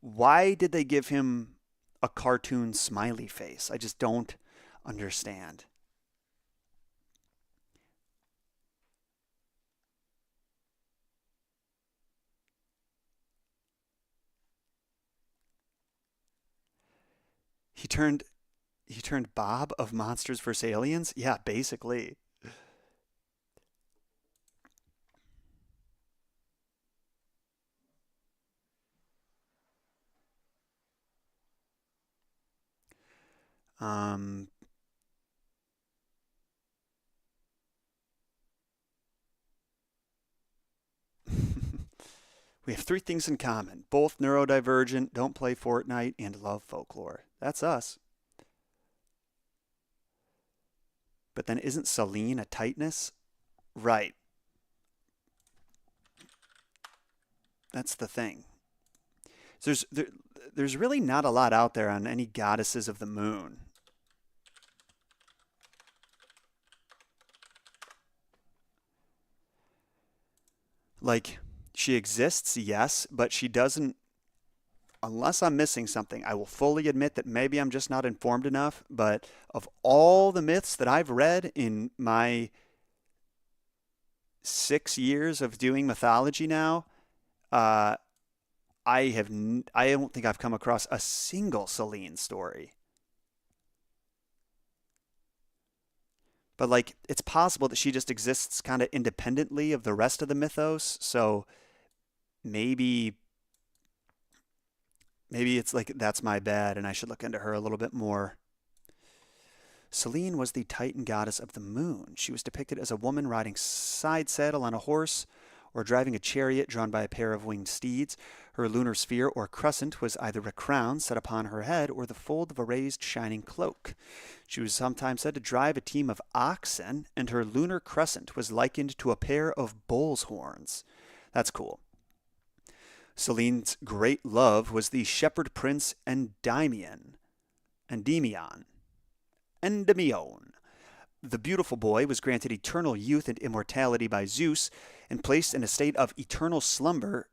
Why did they give him a cartoon smiley face? I just don't understand. He turned he turned Bob of Monsters vs. Aliens? Yeah, basically. Um we have three things in common. Both neurodivergent, don't play Fortnite, and love folklore. That's us. But then isn't Celine a tightness? Right. That's the thing. There's there, there's really not a lot out there on any goddesses of the moon. Like she exists, yes, but she doesn't unless I'm missing something. I will fully admit that maybe I'm just not informed enough, but of all the myths that I've read in my 6 years of doing mythology now, uh, I don't think I've come across a single Celine story. But like it's possible that she just exists kind of independently of the rest of the mythos. So maybe maybe it's like that's my bad and I should look into her a little bit more. Selene was the Titan goddess of the moon. She was depicted as a woman riding side saddle on a horse or driving a chariot drawn by a pair of winged steeds. Her lunar sphere or crescent was either a crown set upon her head or the fold of a raised shining cloak. She was sometimes said to drive a team of oxen, and her lunar crescent was likened to a pair of bull's horns. That's cool. Selene's great love was the shepherd prince Endymion. Endymion. The beautiful boy was granted eternal youth and immortality by Zeus and placed in a state of eternal slumber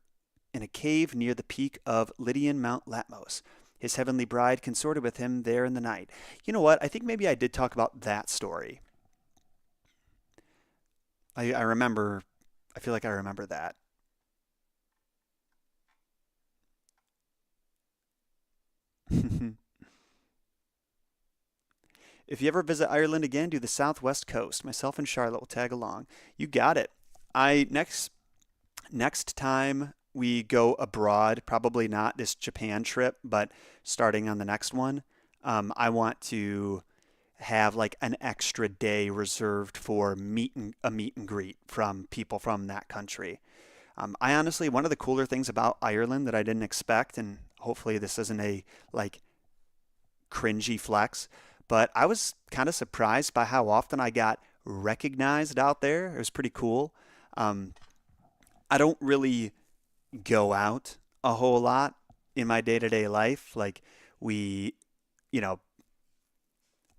in a cave near the peak of Lydian Mount Latmos. His heavenly bride consorted with him there in the night. You know what? I think maybe I did talk about that story. I remember, I feel like I remember that. If you ever visit Ireland again, do the southwest coast. Myself and Charlotte will tag along. You got it. I next time we go abroad, probably not this Japan trip, but starting on the next one, I want to have like an extra day reserved for meet and greet from people from that country. I honestly, one of the cooler things about Ireland that I didn't expect, and hopefully this isn't a like cringy flex, but I was kind of surprised by how often I got recognized out there. It was pretty cool. Um, I don't really go out a whole lot in my day to day life. Like, we, you know,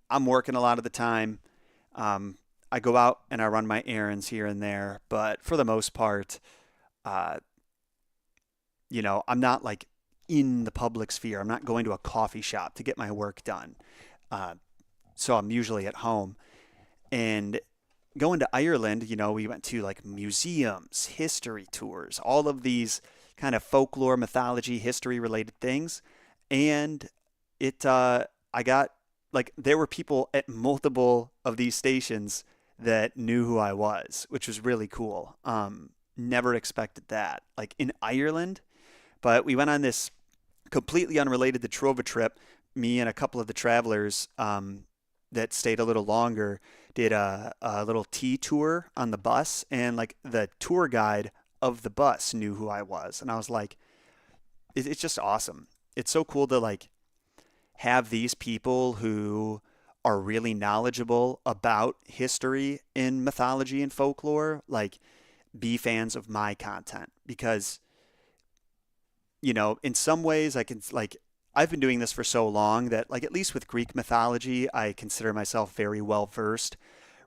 I'm working a lot of the time. Um, I go out and I run my errands here and there, but for the most part, uh, I'm not like in the public sphere. I'm not going to a coffee shop to get my work done. Uh, so I'm usually at home. And going to Ireland, we went to like museums, history tours, all of these kind of folklore, mythology, history related things. And I got like, there were people at multiple of these stations that knew who I was, which was really cool. Never expected that. Like in Ireland, but we went on this completely unrelated to Trova trip. Me and a couple of the travelers that stayed a little longer did a little tea tour on the bus, and like the tour guide of the bus knew who I was, and I was like, it's just awesome. It's so cool to like have these people who are really knowledgeable about history in mythology and folklore, like be fans of my content because, in some ways I can like I've been doing this for so long that like at least with Greek mythology, I consider myself very well versed,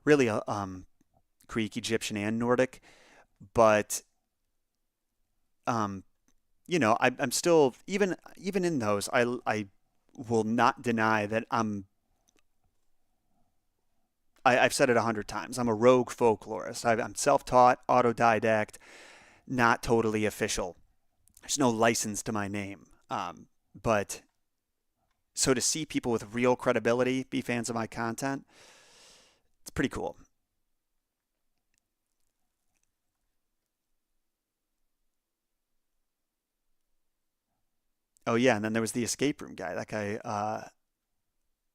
really Greek, Egyptian and Nordic, but um I'm still even in those I will not deny that I've said it 100 times. I'm a rogue folklorist. I'm self-taught, autodidact, not totally official. There's no license to my name. But so to see people with real credibility be fans of my content, it's pretty cool. Oh yeah, and then there was the escape room guy. That guy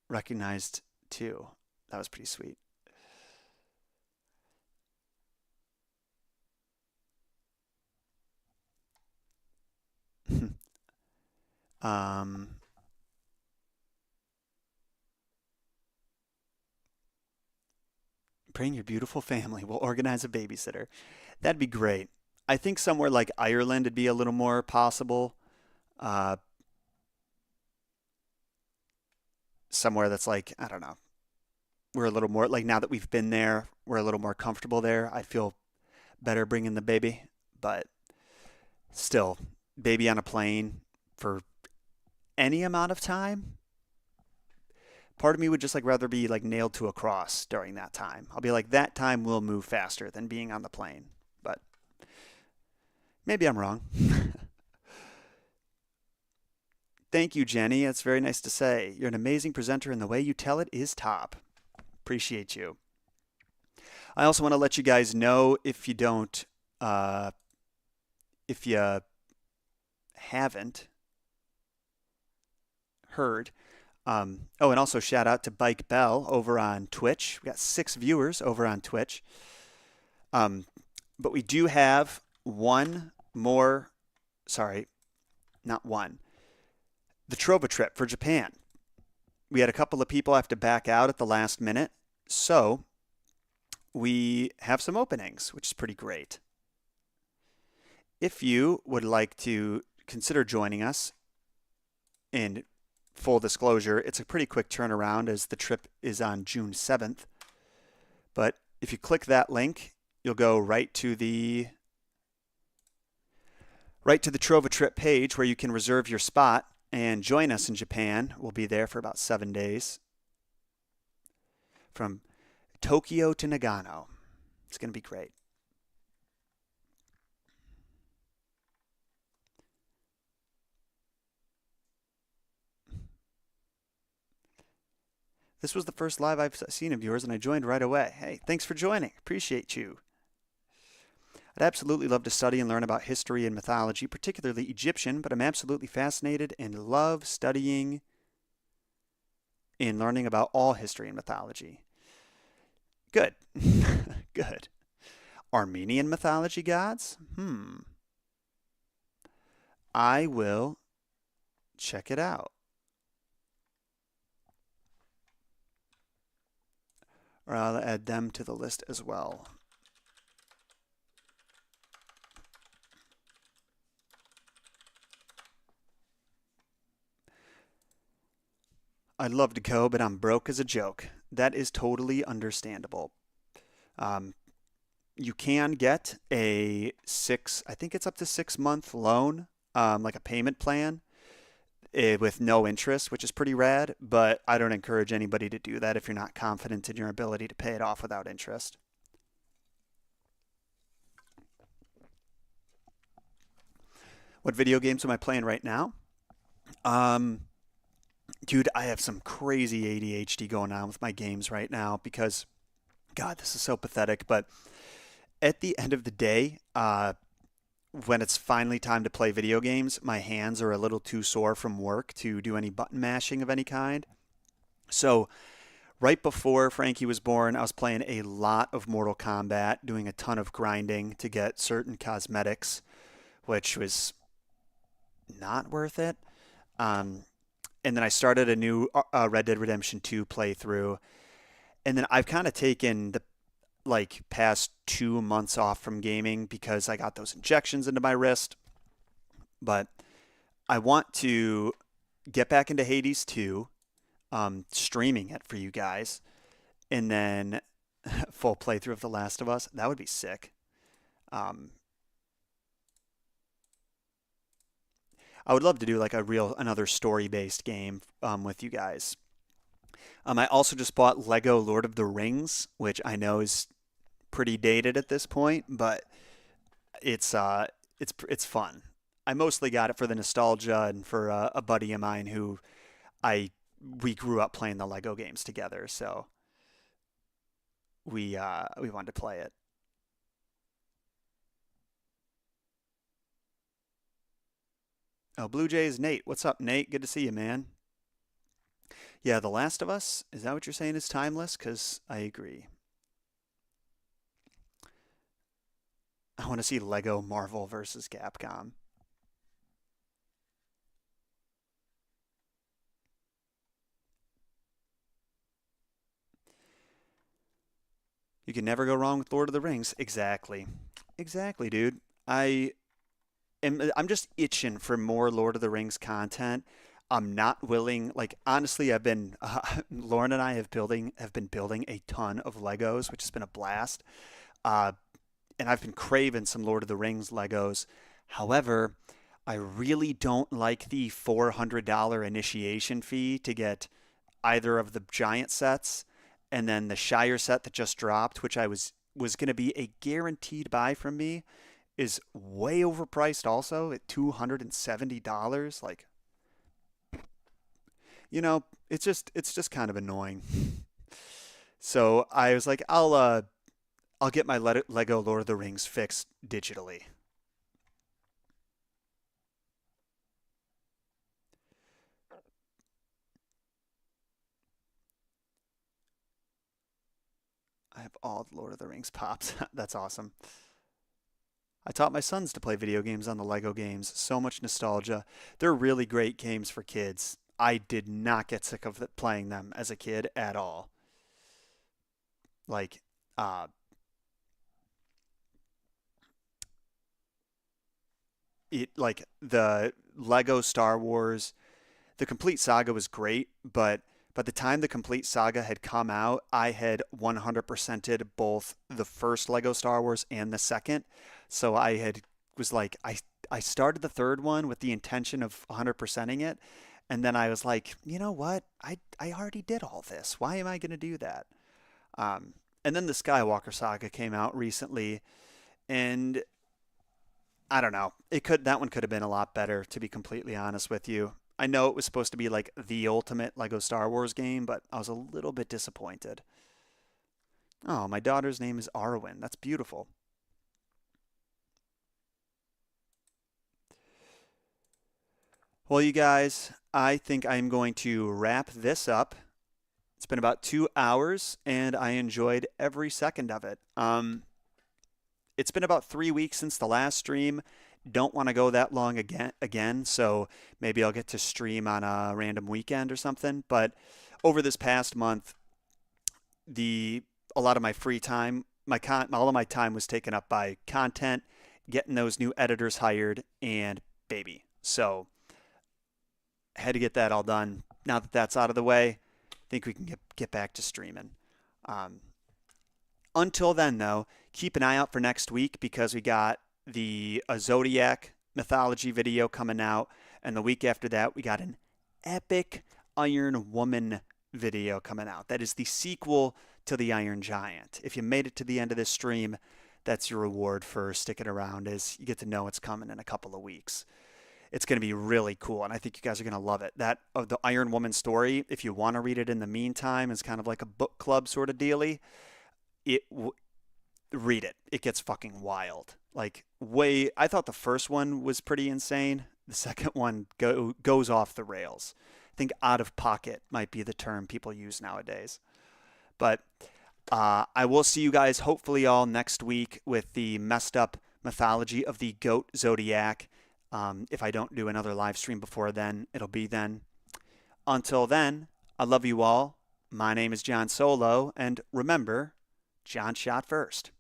recognized too. That was pretty sweet. um, Bring your beautiful family. We'll organize a babysitter. That'd be great. I think somewhere like Ireland would be a little more possible. Uh, Somewhere that's like, I don't know, we're a little more like now that we've been there, we're a little more comfortable there. I feel better bringing the baby, but still, baby on a plane for any amount of time. Part of me would just like rather be like nailed to a cross during that time. I'll be like that time will move faster than being on the plane, but maybe I'm wrong. Thank you, Jenny. It's very nice to say. You're an amazing presenter, and the way you tell it is top. Appreciate you. I also want to let you guys know if you don't, uh, if you haven't heard. And also shout out to Bike Bell over on Twitch. We got 6 viewers over on Twitch. Um, but we do have one more, sorry, not one, the Trova trip for Japan. We had a couple of people have to back out at the last minute. So we have some openings, which is pretty great. If you would like to consider joining us, in full disclosure, it's a pretty quick turnaround as the trip is on June 7th. But if you click that link, you'll go right to the Trova Trip page where you can reserve your spot and join us in Japan. We'll be there for about 7 days from Tokyo to Nagano. It's going to be great. This was the first live I've seen of yours, and I joined right away. Hey, thanks for joining. Appreciate you. I'd absolutely love to study and learn about history and mythology, particularly Egyptian, but I'm absolutely fascinated and love studying and learning about all history and mythology. Good. Good. Armenian mythology gods? I will check it out. Or I'll add them to the list as well. I'd love to go, but I'm broke as a joke. That is totally understandable. Um, you can get I think it's up to 6 month loan, like a payment plan with no interest, which is pretty rad. But I don't encourage anybody to do that if you're not confident in your ability to pay it off without interest. What video games am I playing right now? Um, Dude, I have some crazy ADHD going on with my games right now because, God, this is so pathetic. But at the end of the day, when it's finally time to play video games, my hands are a little too sore from work to do any button mashing of any kind. So, right before Frankie was born, I was playing a lot of Mortal Kombat, doing a ton of grinding to get certain cosmetics, which was not worth it. Um, and then I started a new Red Dead Redemption 2 playthrough, and then I've kind of taken the like past 2 months off from gaming because I got those injections into my wrist. But I want to get back into Hades 2, streaming it for you guys, and then full playthrough of The Last of Us. That would be sick. Um, I would love to do like another story based game with you guys. I also just bought Lego Lord of the Rings, which I know is pretty dated at this point, but it's it's fun. I mostly got it for the nostalgia and for a buddy of mine who I we grew up playing the Lego games together, so we wanted to play it. Oh, Blue Jays, Nate. What's up, Nate? Good to see you, man. Yeah, The Last of Us. Is that what you're saying is timeless? Because I agree. I want to see Lego Marvel versus Capcom. You can never go wrong with Lord of the Rings. Exactly. Exactly, dude. I'm just itching for more Lord of the Rings content. I'm not willing, like honestly, I've been Lauren and I have been building a ton of Legos, which has been a blast. Uh, and I've been craving some Lord of the Rings Legos. However, I really don't like the $400 initiation fee to get either of the giant sets, and then the Shire set that just dropped, which I was going to be a guaranteed buy from me, is way overpriced also at $270. Like, it's just kind of annoying. So I was like, I'll get my Lego Lord of the Rings fixed digitally. I have all the Lord of the Rings pops. That's awesome. I taught my sons to play video games on the Lego games. So much nostalgia. They're really great games for kids. I did not get sick of playing them as a kid at all. Like, uh, like the Lego Star Wars, the complete saga was great, but by the time the complete saga had come out, I had 100%ed both the first Lego Star Wars and the second. So was like I started the third one with the intention of 100%ing it, and then I was like, you know what? I already did all this. Why am I going to do that? Um, and then the Skywalker saga came out recently, and I don't know. That one could have been a lot better, to be completely honest with you. I know it was supposed to be like the ultimate Lego Star Wars game, but I was a little bit disappointed. Oh, my daughter's name is Arwen. That's beautiful. Well, you guys, I think I'm going to wrap this up. It's been about 2 hours, and I enjoyed every second of it. It's been about 3 weeks since the last stream. Don't want to go that long again, so maybe I'll get to stream on a random weekend or something. But over this past month, the a lot of my free time, all of my time was taken up by content, getting those new editors hired, and baby. So I had to get that all done. Now that that's out of the way, I think we can get back to streaming. Um, until then, though, keep an eye out for next week because we got the Zodiac mythology video coming out, and the week after that, we got an epic Iron Woman video coming out. That is the sequel to the Iron Giant. If you made it to the end of this stream, that's your reward for sticking around. Is you get to know it's coming in a couple of weeks. It's going to be really cool, and I think you guys are going to love it. That of the Iron Woman story, if you want to read it in the meantime, is kind of like a book club sort of dealy. It read it. It gets fucking wild. Like way, I thought the first one was pretty insane. The second one goes off the rails. I think out of pocket might be the term people use nowadays. But I will see you guys hopefully all next week with the messed up mythology of the goat zodiac. If I don't do another live stream before then, it'll be then. Until then, I love you all. My name is John Solo, and remember, John shot first.